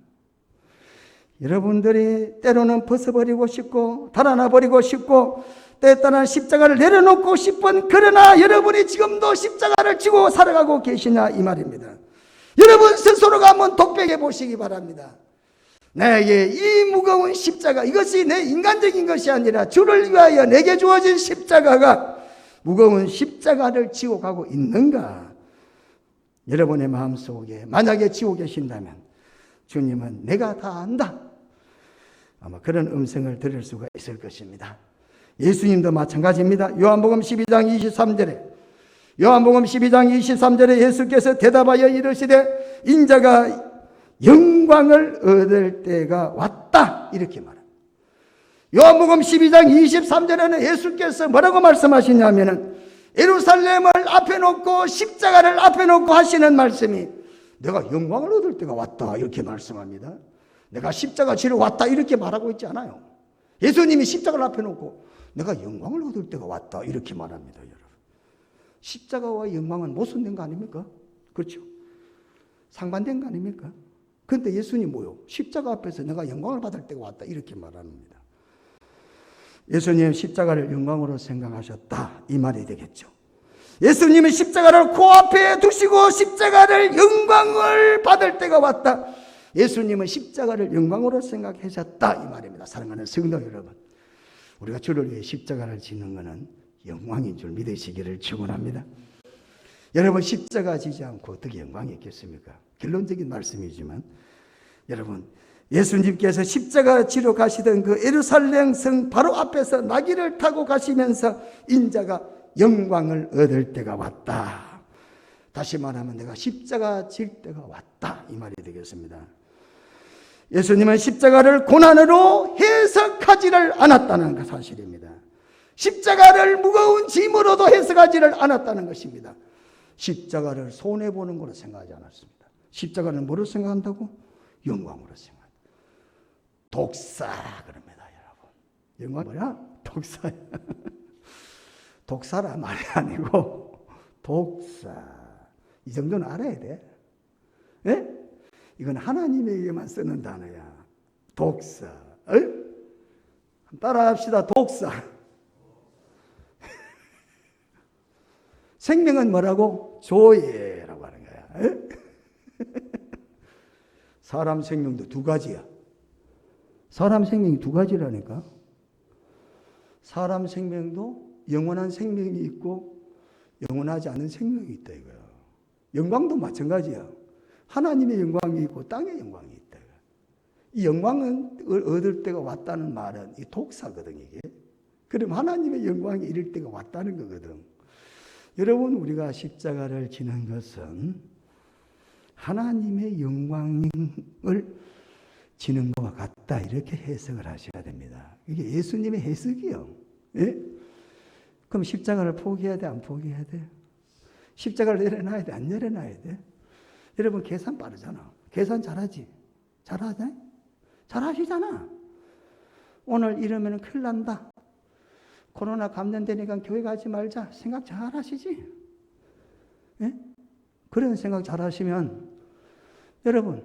여러분들이 때로는 벗어버리고 싶고 달아나버리고 싶고 때에 따라 십자가를 내려놓고 싶은, 그러나 여러분이 지금도 십자가를 지고 살아가고 계시냐 이 말입니다. 여러분 스스로가 한번 독백해 보시기 바랍니다. 내게 이 무거운 십자가, 이것이 내 인간적인 것이 아니라 주를 위하여 내게 주어진 십자가가 무거운 십자가를 지고 가고 있는가? 여러분의 마음속에 만약에 지고 계신다면 주님은 내가 다 안다, 아마 그런 음성을 들을 수가 있을 것입니다. 예수님도 마찬가지입니다. 요한복음 12장 23절에 예수께서 대답하여 이르시되 인자가 영광을 얻을 때가 왔다, 이렇게 말합니다. 요한복음 12장 23절에는 예수께서 뭐라고 말씀하시냐면은 예루살렘을 앞에 놓고 십자가를 앞에 놓고 하시는 말씀이 내가 영광을 얻을 때가 왔다, 이렇게 말씀합니다. 내가 십자가 지러 왔다, 이렇게 말하고 있지 않아요. 예수님이 십자가를 앞에 놓고 내가 영광을 얻을 때가 왔다, 이렇게 말합니다. 여러분, 십자가와 영광은 모순된 거 아닙니까? 그렇죠? 상반된 거 아닙니까? 그런데 예수님 뭐요? 십자가 앞에서 내가 영광을 받을 때가 왔다, 이렇게 말합니다. 예수님 십자가를 영광으로 생각하셨다, 이 말이 되겠죠. 예수님은 십자가를 코앞에 두시고 십자가를 영광을 받을 때가 왔다, 예수님은 십자가를 영광으로 생각하셨다, 이 말입니다. 사랑하는 성도 여러분, 우리가 주를 위해 십자가를 지는 것은 영광인 줄 믿으시기를 축원합니다. 여러분 십자가 지지 않고 어떻게 영광이 있겠습니까? 결론적인 말씀이지만 여러분, 예수님께서 십자가 지러 가시던 그 예루살렘 성 바로 앞에서 나귀를 타고 가시면서 인자가 영광을 얻을 때가 왔다, 다시 말하면 내가 십자가 질 때가 왔다, 이 말이 되겠습니다. 예수님은 십자가를 고난으로 해석하지를 않았다는 그 사실입니다. 십자가를 무거운 짐으로도 해석하지를 않았다는 것입니다. 십자가를 손해보는 것으로 생각하지 않았습니다. 십자가를 뭐로 생각한다고? 영광으로 생각합니다. 독사 그럽니다, 여러분. 영광 뭐야? 독사야. 독사라 말이 아니고 독사. 이 정도는 알아야 돼. 예? 이건 하나님에게만 쓰는 단어야. 독사. 따라합시다. 독사. 생명은 뭐라고? 조예라고 하는 거야. 사람 생명도 두 가지야. 사람 생명이 두 가지라니까. 사람 생명도 영원한 생명이 있고 영원하지 않은 생명이 있다 이거야. 영광도 마찬가지야. 하나님의 영광이 있고 땅의 영광이 있다. 이 영광은 얻을 때가 왔다는 말은 이 독사거든, 이게. 그럼 하나님의 영광이 이를 때가 왔다는 거거든. 여러분, 우리가 십자가를 지는 것은 하나님의 영광을 지는 것과 같다, 이렇게 해석을 하셔야 됩니다. 이게 예수님의 해석이요. 예? 그럼 십자가를 포기해야 돼, 안 포기해야 돼? 십자가를 내려놔야 돼, 안 내려놔야 돼? 여러분 계산 빠르잖아. 계산 잘하지? 잘하잖아? 잘하시잖아. 오늘 이러면 큰일 난다. 코로나 감염되니까 교회 가지 말자. 생각 잘 하시지? 예? 그런 생각 잘 하시면 여러분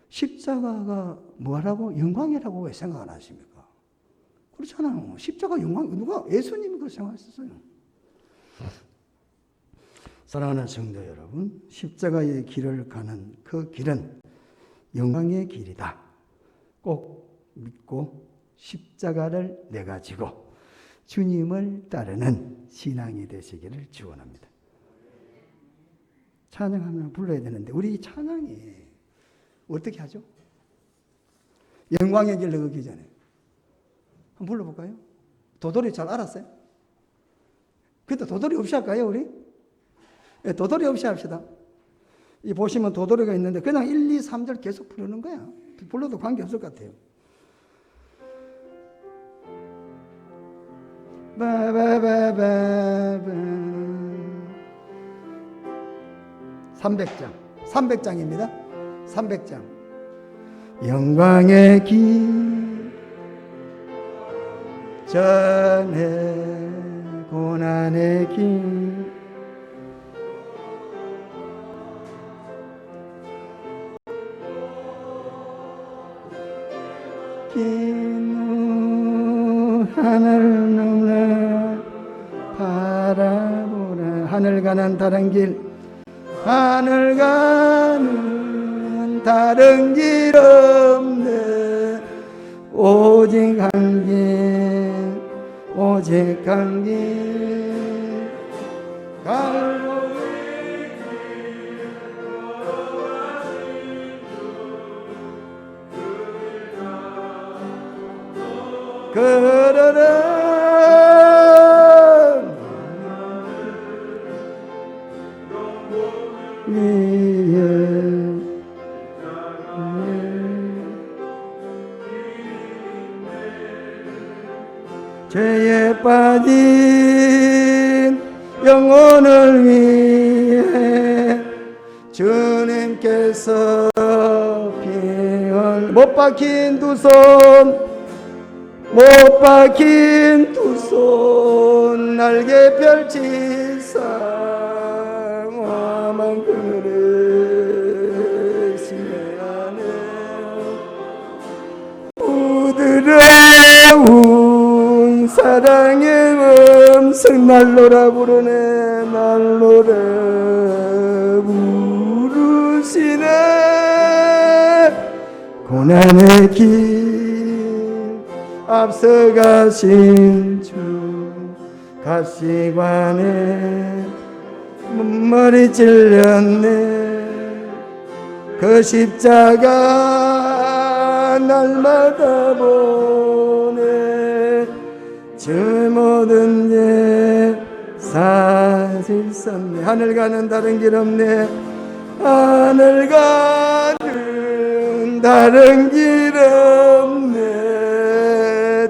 십자가가 뭐라고? 영광이라고 왜 생각 안 하십니까? 그렇잖아요. 십자가 영광, 누가? 예수님이 그렇게 생각하셨어요. 사랑하는 성도 여러분, 십자가의 길을 가는 그 길은 영광의 길이다. 꼭 믿고 십자가를 내가지고 주님을 따르는 신앙이 되시기를 축원합니다. 찬양하면 불러야 되는데 우리 찬양이 어떻게 하죠? 영광의 길을 걷기 전에 한번 불러볼까요? 도돌이 잘 알았어요? 근데 도돌이 없이 할까요 우리? 네, 도돌이 없이 합시다. 이 보시면 도돌이가 있는데 그냥 1, 2, 3절 계속 부르는 거야. 불러도 관계없을 것 같아요. 바바바바바 300장입니다. 300장. 영광의 길 전에 고난의 길 긴 하늘 넘나 바라보라. 하늘 가는 다른 길, 하늘 가는 다른 길 없네. 오직 한 길, 오직 한 길, 갈보리 걸어라. 죄에 빠진 영혼을 위해 주님께서 피를 못 박힌 두 손, 못 박힌 두 손 날개 펼치사 험한 그릇 심내 안에 부드러운 사랑의 음성 날로라 부르네. 날로라 부르시네. 고난의 길 앞서가신 주 가시관에 머리 찔렸네. 그 십자가 날마다 보네. 저 모든 죄 사실 썼네. 하늘 가는 다른 길 없네. 하늘 가는 다른 길 없네.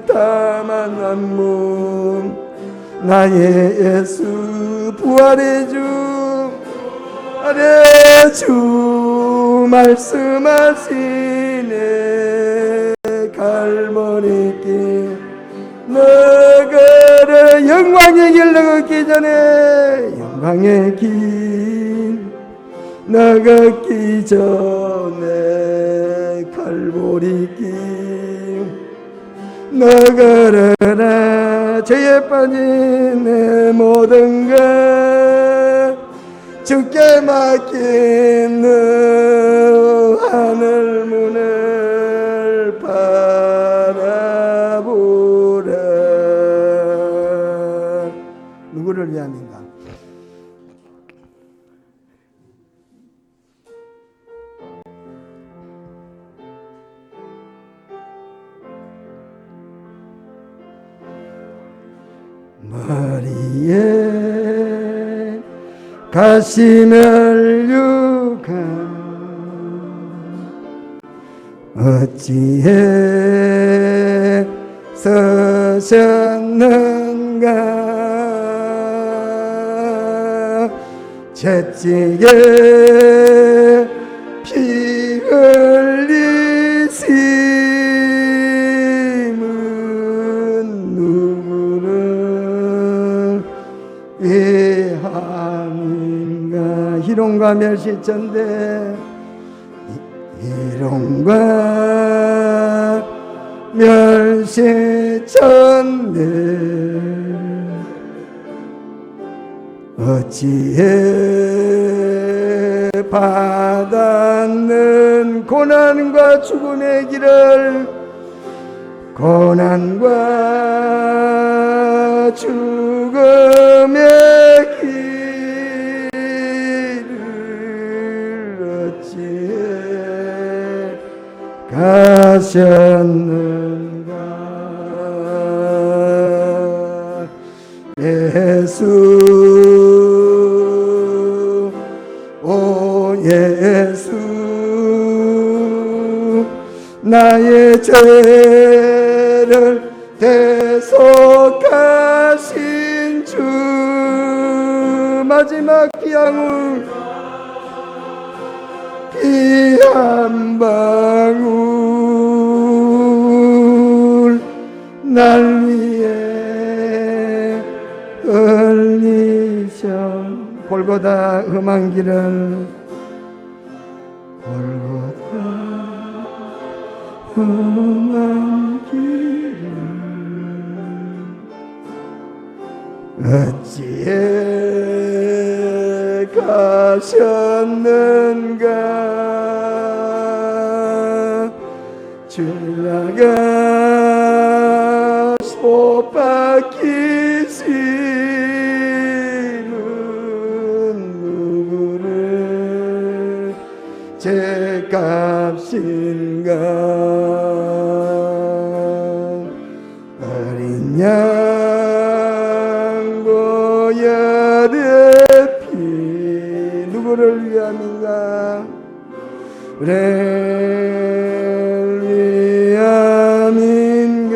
다만 한 몸 나의 예수 부활의 주, 부활의 주 말씀하시네. 갈보리 길 너그를 영광의 길 걷기 전에 영광의 길 걷기 전에 갈보리 길 걸어라. 죄에 빠진 내 모든 것 주께 맡긴 너 하늘 문을 바라보라. 누구를 위함인가? 머리에 가시면류가 어찌해 서셨는가. 채찍에 피 흘리심은 누구를 위함인가. 일용과 멸시천대 일용과 멸시천대 어찌해 받았는 고난과 죽음의 길을 고난과 죽음의 길을 어찌해 가셨는가 예수 오 예수 나의 죄를 대속하신 주 마지막 피 한 방울 날 위해 흘리셔 골고다 험한 길을 골고다 험한 길을 어찌해 가셨는가 주야가 못 박히시는 누구를 죄값인가 어린 양 보혈의 피 누구를 위함인가 우리를 위함인가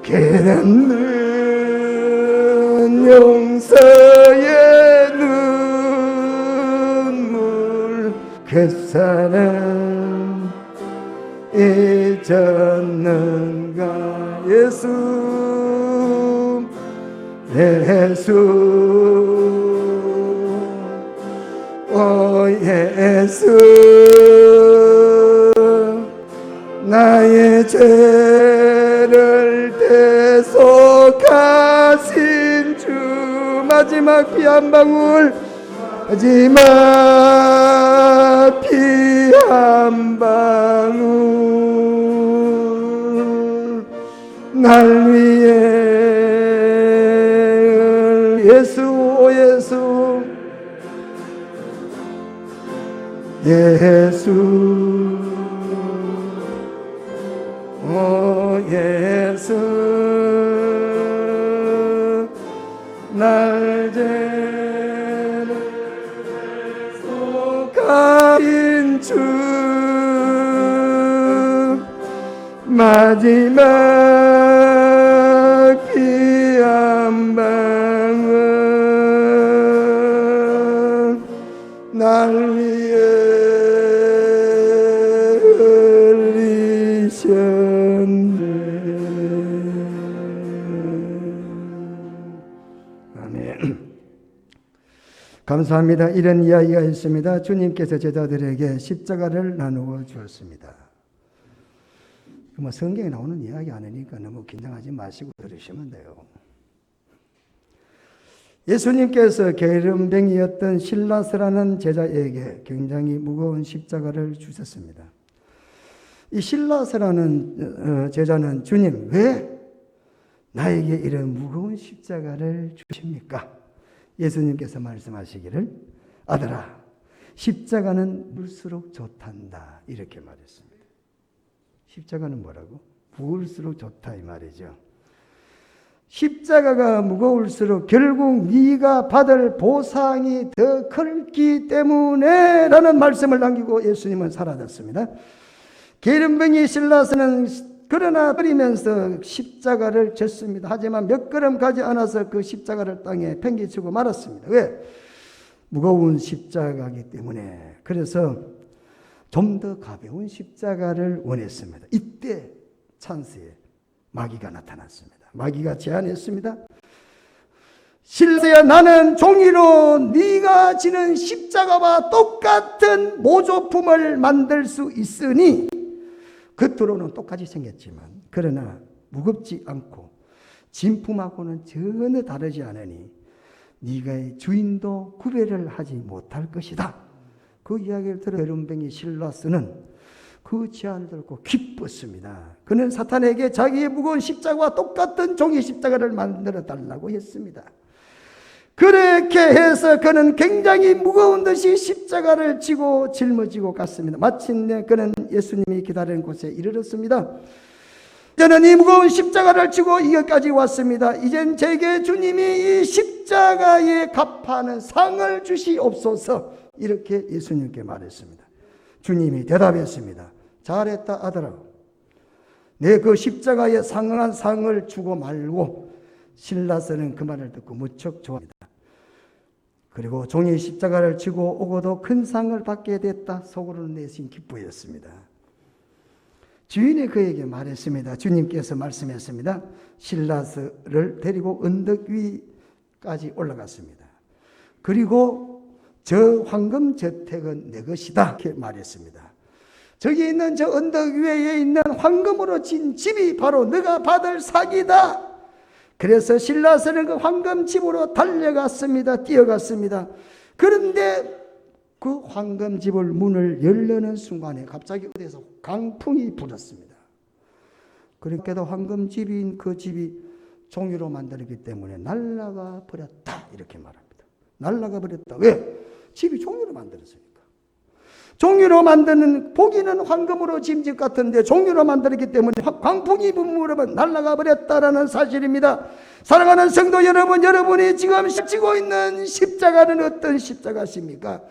깨닫는 용서의 눈물 그 사랑 잊었는가 예수 예수 오 예수 나의 죄를 대속하신 주 마지막 피 한 방울 마지막 피 한 방울 날 위해 예수 오 예수 예수 오 예수 날 죄를 속하신 주 마지막 피 한 방울 날 위해 흘리셨네 아멘. 감사합니다. 이런 이야기가 있습니다. 주님께서 제자들에게 십자가를 나누어 주었습니다. 뭐 성경에 나오는 이야기 아니니까 너무 긴장하지 마시고 들으시면 돼요. 예수님께서 게으름뱅이였던 실라스라는 제자에게 굉장히 무거운 십자가를 주셨습니다. 이 실라스라는 제자는 주님 왜 나에게 이런 무거운 십자가를 주십니까? 예수님께서 말씀하시기를 아들아 십자가는 물수록 좋단다 이렇게 말했습니다. 십자가는 뭐라고? 무거울수록 좋다 이 말이죠. 십자가가 무거울수록 결국 네가 받을 보상이 더 크기 때문에 라는 말씀을 남기고 예수님은 사라졌습니다. 게으름뱅이 실라스는 그러나 버리면서 십자가를 졌습니다. 하지만 몇 걸음 가지 않아서 그 십자가를 땅에 팽개치고 말았습니다. 왜? 무거운 십자가이기 때문에. 그래서 좀 더 가벼운 십자가를 원했습니다. 이때 찬스에 마귀가 나타났습니다. 마귀가 제안했습니다. 실세야 나는 종이로 네가 지는 십자가와 똑같은 모조품을 만들 수 있으니, 겉으로는 똑같이 생겼지만 그러나 무겁지 않고 진품하고는 전혀 다르지 않으니 네가 주인도 구별을 하지 못할 것이다. 그 이야기를 들어 베름병이 실라스는 그 제안을 듣고 기뻤습니다. 그는 사탄에게 자기의 무거운 십자가와 똑같은 종이 십자가를 만들어 달라고 했습니다. 그렇게 해서 그는 굉장히 무거운 듯이 십자가를 지고 짊어지고 갔습니다. 마침내 그는 예수님이 기다리는 곳에 이르렀습니다. 저는 이 무거운 십자가를 지고 이것까지 왔습니다. 이젠 제게 주님이 이 십자가에 값하는 상을 주시옵소서. 이렇게 예수님께 말했습니다. 주님이 대답했습니다. 잘했다 아들아. 내 그 십자가에 상응한 상을 주고 말고. 실라스는 그 말을 듣고 무척 좋아합니다. 그리고 종이 십자가를 지고 오고도 큰 상을 받게 됐다. 속으로는 내심 기쁘였습니다. 주인이 그에게 말했습니다. 주님께서 말씀했습니다. 실라스를 데리고 언덕 위까지 올라갔습니다. 그리고 저 황금 저택은 내 것이다. 이렇게 말했습니다. 저기 있는 저 언덕 위에 있는 황금으로 진 집이 바로 너가 받을 상이다. 그래서 실라스는 그 황금 집으로 달려갔습니다. 뛰어갔습니다. 그런데 그 황금 집을 문을 열려는 순간에 갑자기 어디서 강풍이 불었습니다. 그러니까 황금 집인 그 집이 종이로 만들었기 때문에 날아가 버렸다. 이렇게 말합니다. 날아가 버렸다. 왜? 집이 종이로 만들었으니까. 종이로 만드는, 보기는 황금으로 지은 집 같은데 종이로 만들었기 때문에 광풍이 불면 날아가 버렸다라는 사실입니다. 사랑하는 성도 여러분, 여러분이 지금 지고 있는 십자가는 어떤 십자가십니까?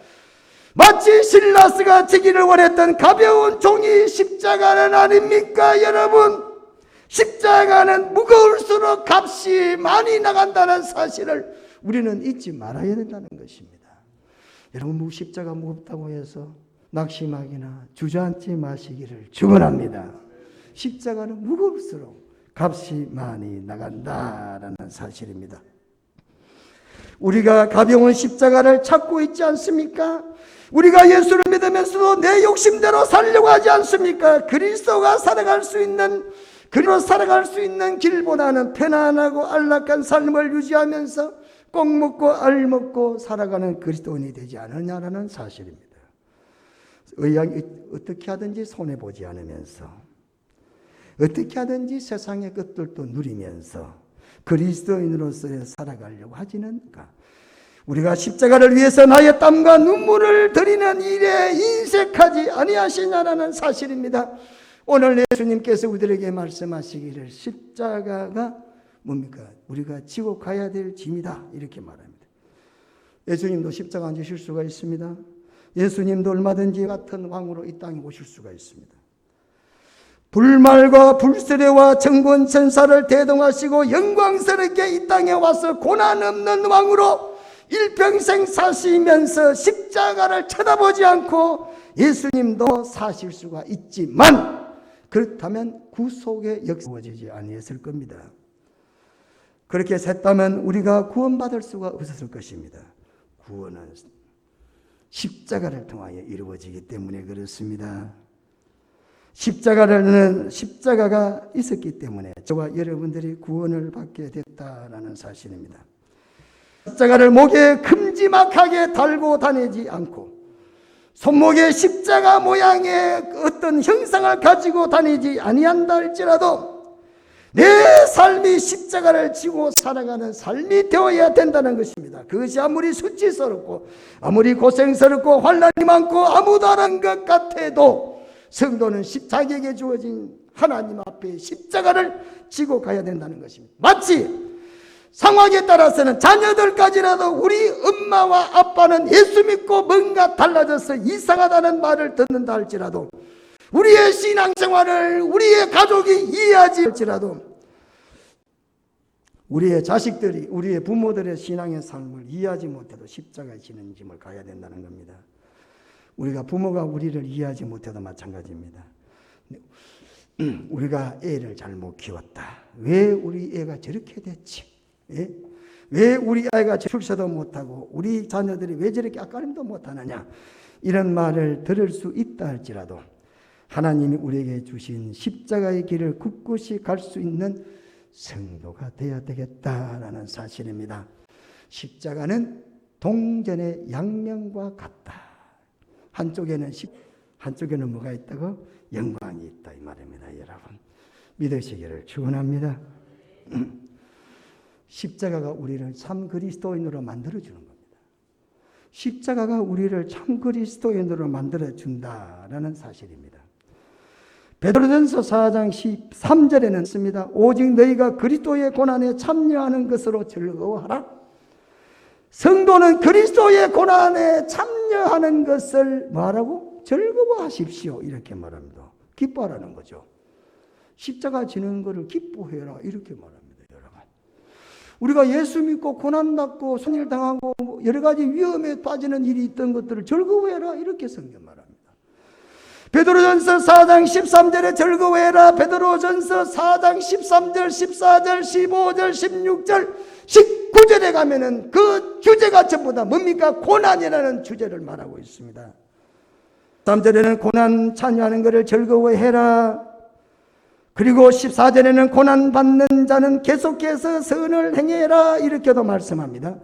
마치 실라스가 지기를 원했던 가벼운 종이 십자가는 아닙니까? 여러분, 십자가는 무거울수록 값이 많이 나간다는 사실을 우리는 잊지 말아야 된다는 것입니다. 여러분, 십자가 무겁다고 해서 낙심하기나 주저앉지 마시기를 축원합니다. 십자가는 무거울수록 값이 많이 나간다라는 사실입니다. 우리가 가벼운 십자가를 찾고 있지 않습니까? 우리가 예수를 믿으면서도 내 욕심대로 살려고 하지 않습니까? 그리스도가 살아갈 수 있는, 그리로 살아갈 수 있는 길보다는 편안하고 안락한 삶을 유지하면서 꼭 먹고 알 먹고 살아가는 그리스도인이 되지 않느냐라는 사실입니다. 의향이 어떻게 하든지 손해보지 않으면서, 어떻게 하든지 세상의 것들도 누리면서 그리스도인으로서 살아가려고 하지는가? 우리가 십자가를 위해서 나의 땀과 눈물을 드리는 일에 인색하지 아니하시냐라는 사실입니다. 오늘 예수님께서 우리에게 말씀하시기를 십자가가 뭡니까? 우리가 지고 가야 될 짐이다. 이렇게 말합니다. 예수님도 십자가 안 지실 수가 있습니다. 예수님도 얼마든지 같은 왕으로 이 땅에 오실 수가 있습니다. 불말과 불세례와 천군 천사를 대동하시고 영광스럽게 이 땅에 와서 고난 없는 왕으로 일평생 사시면서 십자가를 쳐다보지 않고 예수님도 사실 수가 있지만, 그렇다면 구속의 역사지지 아니했을 겁니다. 그렇게 했다면 우리가 구원받을 수가 없었을 것입니다. 구원은 십자가를 통하여 이루어지기 때문에 그렇습니다. 십자가가 있었기 때문에 저와 여러분들이 구원을 받게 됐다라는 사실입니다. 십자가를 목에 큼지막하게 달고 다니지 않고 손목에 십자가 모양의 어떤 형상을 가지고 다니지 아니한다 할지라도 내 삶이 십자가를 지고 살아가는 삶이 되어야 된다는 것입니다. 그것이 아무리 수치스럽고 아무리 고생스럽고 환난이 많고 아무도 안 한 것 같아도 성도는 자기에게 주어진 하나님 앞에 십자가를 지고 가야 된다는 것입니다. 마치 상황에 따라서는 자녀들까지라도 우리 엄마와 아빠는 예수 믿고 뭔가 달라져서 이상하다는 말을 듣는다 할지라도, 우리의 신앙생활을 우리의 가족이 이해하지 할지라도, 우리의 자식들이 우리의 부모들의 신앙의 삶을 이해하지 못해도 십자가에 지는 짐을 가야 된다는 겁니다. 우리가 부모가 우리를 이해하지 못해도 마찬가지입니다. 우리가 애를 잘못 키웠다. 왜 우리 애가 저렇게 됐지? 예? 왜 우리 아이가 출세도 못하고 우리 자녀들이 왜 저렇게 앞가림도 못하느냐, 이런 말을 들을 수 있다 할지라도 하나님이 우리에게 주신 십자가의 길을 굳굳이 갈 수 있는 성도가 되어야 되겠다라는 사실입니다. 십자가는 동전의 양면과 같다. 한쪽에는 뭐가 있다고? 영광이 있다 이 말입니다. 여러분 믿으시기를 축원합니다. 십자가가 우리를 참 그리스도인으로 만들어주는 겁니다. 십자가가 우리를 참 그리스도인으로 만들어준다라는 사실입니다. 베드로전서 4장 13절에는 있습니다. 오직 너희가 그리스도의 고난에 참여하는 것으로 즐거워하라. 성도는 그리스도의 고난에 참여하는 것을 뭐하라고? 즐거워하십시오. 이렇게 말합니다. 기뻐하라는 거죠. 십자가 지는 것을 기뻐해라. 이렇게 말합니다. 여러분, 우리가 예수 믿고 고난받고 손해를 당하고 여러 가지 위험에 빠지는 일이 있던 것들을 즐거워해라. 이렇게 성경 말합니다. 베드로전서 4장 13절에 즐거워해라. 베드로전서 4장 13절, 14절, 15절, 16절, 19절에 가면은 그 주제가 전부 다 뭡니까? 고난이라는 주제를 말하고 있습니다. 3절에는 고난 참여하는 것을 즐거워해라. 그리고 14절에는 고난 받는 자는 계속해서 선을 행해라. 이렇게도 말씀합니다.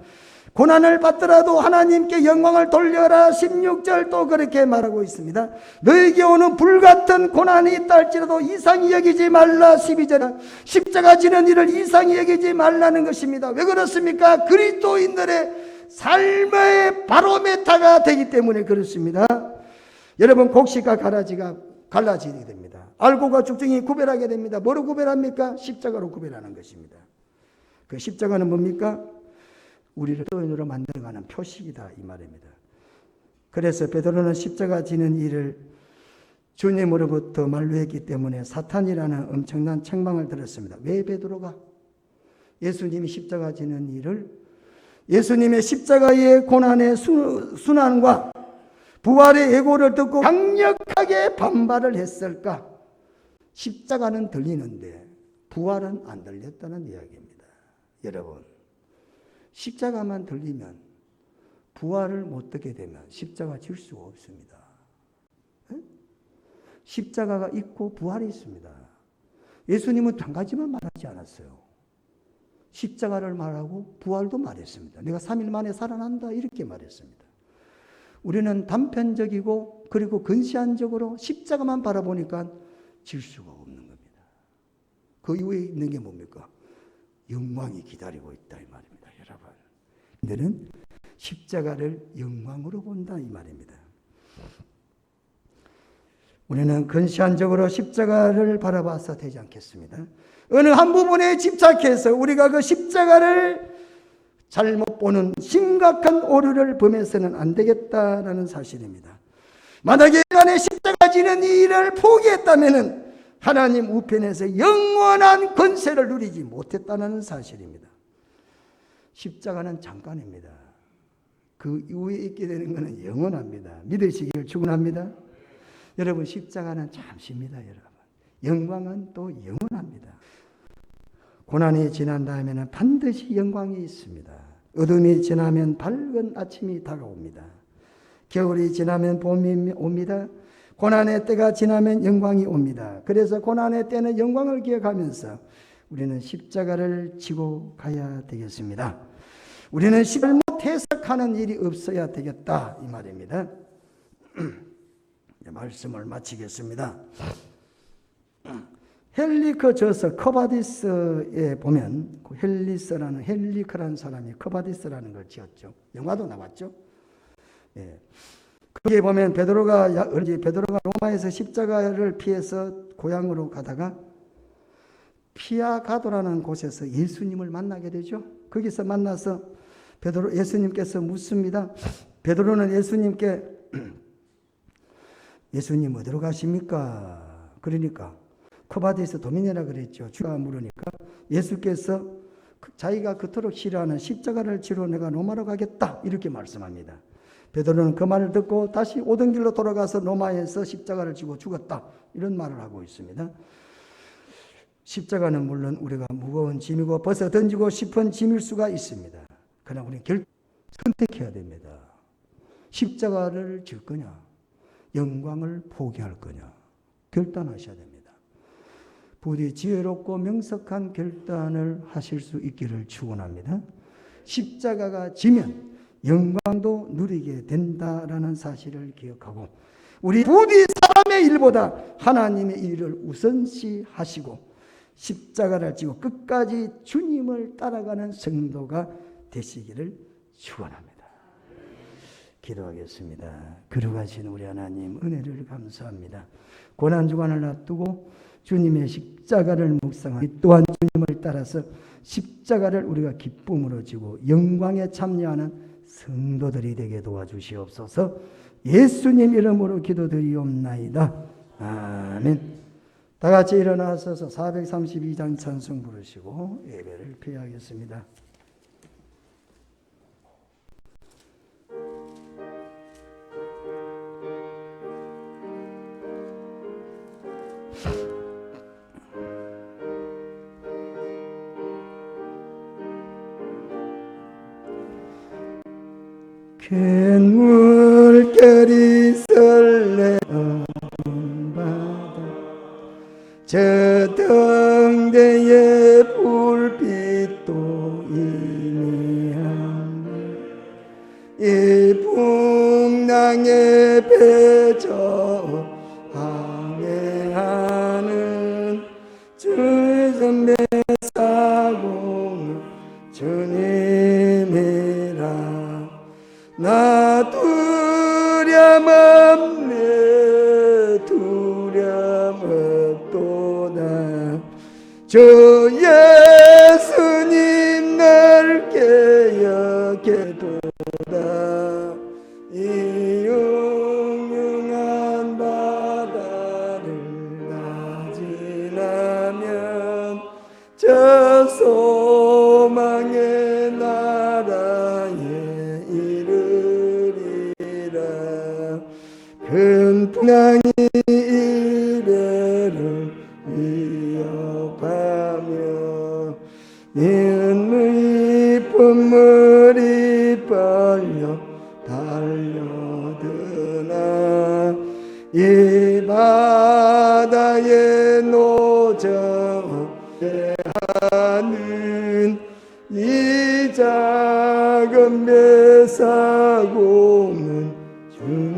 고난을 받더라도 하나님께 영광을 돌려라. 16절 또 그렇게 말하고 있습니다. 너에게 오는 불같은 고난이 있다 할지라도 이상히 여기지 말라. 12절 십자가 지는 일을 이상히 여기지 말라는 것입니다. 왜 그렇습니까? 그리스도인들의 삶의 바로메타가 되기 때문에 그렇습니다. 여러분, 곡식과 가라지가 갈라지게 됩니다. 알곡과 죽정이 구별하게 됩니다. 뭐로 구별합니까? 십자가로 구별하는 것입니다. 그 십자가는 뭡니까? 우리를 그리스도인으로 만들어가는 표식이다 이 말입니다. 그래서 베드로는 십자가 지는 일을 주님으로부터 만류했기 때문에 사탄이라는 엄청난 책망을 들었습니다. 왜 베드로가 예수님이 십자가 지는 일을, 예수님의 십자가의 고난의 순환과 부활의 예고를 듣고 강력하게 반발을 했을까? 십자가는 들리는데 부활은 안 들렸다는 이야기입니다. 여러분, 십자가만 들리면 부활을 못 듣게 되면 십자가 질 수가 없습니다. 십자가가 있고 부활이 있습니다. 예수님은 한 가지만 말하지 않았어요. 십자가를 말하고 부활도 말했습니다. 내가 3일 만에 살아난다 이렇게 말했습니다. 우리는 단편적이고 그리고 근시안적으로 십자가만 바라보니까 질 수가 없는 겁니다. 그 이후에 있는 게 뭡니까? 영광이 기다리고 있다 이 말입니다. 여러분, 너는 십자가를 영광으로 본다 이 말입니다. 우리는 근시안적으로 십자가를 바라봐서 되지 않겠습니다. 어느 한 부분에 집착해서 우리가 그 십자가를 잘못 보는 심각한 오류를 범해서는 안 되겠다라는 사실입니다. 만약에 인간의 십자가 지는 이 일을 포기했다면 하나님 우편에서 영원한 권세를 누리지 못했다는 사실입니다. 십자가는 잠깐입니다. 그 이후에 있게 되는 것은 영원합니다. 믿으시기를 축원합니다. 여러분, 십자가는 잠시입니다. 여러분, 영광은 또 영원합니다. 고난이 지난 다음에는 반드시 영광이 있습니다. 어둠이 지나면 밝은 아침이 다가옵니다. 겨울이 지나면 봄이 옵니다. 고난의 때가 지나면 영광이 옵니다. 그래서 고난의 때는 영광을 기억하면서 우리는 십자가를 지고 가야 되겠습니다. 우리는 십자가를 해석하는 일이 없어야 되겠다 이 말입니다. 말씀을 마치겠습니다. 헬리커 저서 커바디스에 보면 헬리커라는 사람이 커바디스라는 걸 지었죠. 영화도 나왔죠. 예. 거기에 보면 베드로가 로마에서 십자가를 피해서 고향으로 가다가 피아가도라는 곳에서 예수님을 만나게 되죠. 거기서 만나서 예수님께서 묻습니다. 베드로는 예수님께 예수님 어디로 가십니까? 그러니까 커바디스 도민이라 그랬죠. 주가 물으니까 예수께서 자기가 그토록 싫어하는 십자가를 지러 내가 로마로 가겠다 이렇게 말씀합니다. 베드로는 그 말을 듣고 다시 오던 길로 돌아가서 로마에서 십자가를 지고 죽었다 이런 말을 하고 있습니다. 십자가는 물론 우리가 무거운 짐이고 벗어 던지고 싶은 짐일 수가 있습니다. 그러나 우리는 선택해야 됩니다. 십자가를 질 거냐, 영광을 포기할 거냐, 결단하셔야 됩니다. 부디 지혜롭고 명석한 결단을 하실 수 있기를 축원합니다. 십자가가 지면 영광도 누리게 된다라는 사실을 기억하고, 우리 부디 사람의 일보다 하나님의 일을 우선시 하시고 십자가를 지고 끝까지 주님을 따라가는 성도가 되시기를 축원합니다. 기도하겠습니다. 거룩하신 우리 하나님, 은혜를 감사합니다. 고난주간을 놔두고 주님의 십자가를 묵상하고 또한 주님을 따라서 십자가를 우리가 기쁨으로 지고 영광에 참여하는 성도들이 되게 도와주시옵소서. 예수님 이름으로 기도드리옵나이다. 아멘. 다 같이 일어나셔서 432장 찬송 부르시고 예배를 피하겠습니다. 큰 물결이 설레는 바다, 저 등대의 불빛도 희미한 이 풍랑에 배저 항해하는 주의 선배 사공 주님이라. 나 두려움 없네, 두려움 없도다. 주 예수님 날 깨닫게도다. 이 흉흉한 바다를 나 지나면 저 소망의 나라에 큰 풍랑이 이래를 위협하며 눈물이 뿜물이 빨려 달려드나 이 바다에 노저하는 이 작은 배사공은 주님.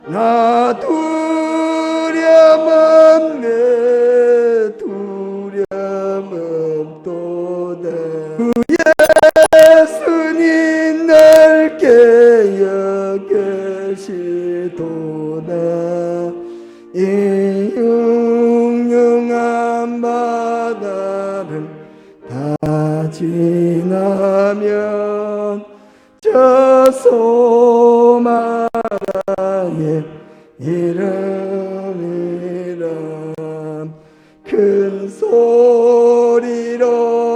나 두려움 없네, 두려움 없도다. 주 예수님 날 깨어 계시도다. 이 흉흉한 바다를 다 지나면 저 소망의 이름이라. 큰 소리로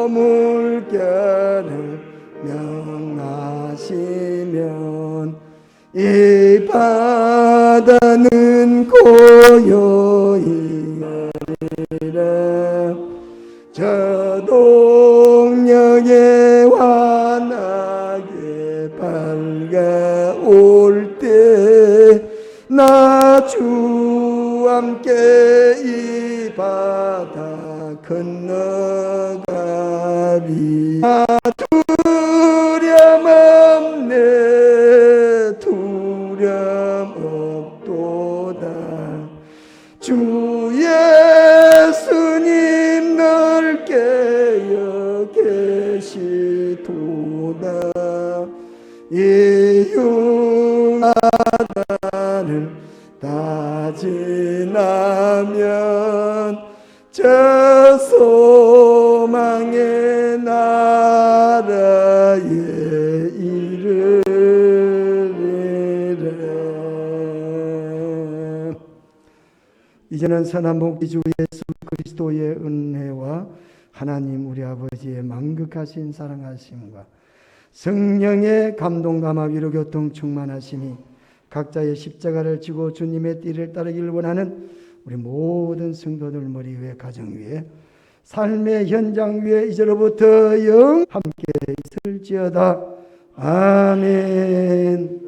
물결을 명하시면 이 바다는 고요히 가리라. 저 동역에 환하게 밝아올 때 나 주와 함께 이 바다 건너가리. 나 두려움 없네, 두려움 없도다. 주 예수님 널 깨어 계시도다. 이 흉하다를 다 지나면 저 소망의 나라에 이르리라. 이제는 선한 복이 주 예수 그리스도의 은혜와 하나님 우리 아버지의 만극하신 사랑하심과 성령의 감동 감화 위로 교통 충만하심이 각자의 십자가를 지고 주님의 띠를 따르기를 원하는 우리 모든 성도들 머리 위에, 가정 위에, 삶의 현장 위에 이제로부터 영 함께 있을지어다. 아멘.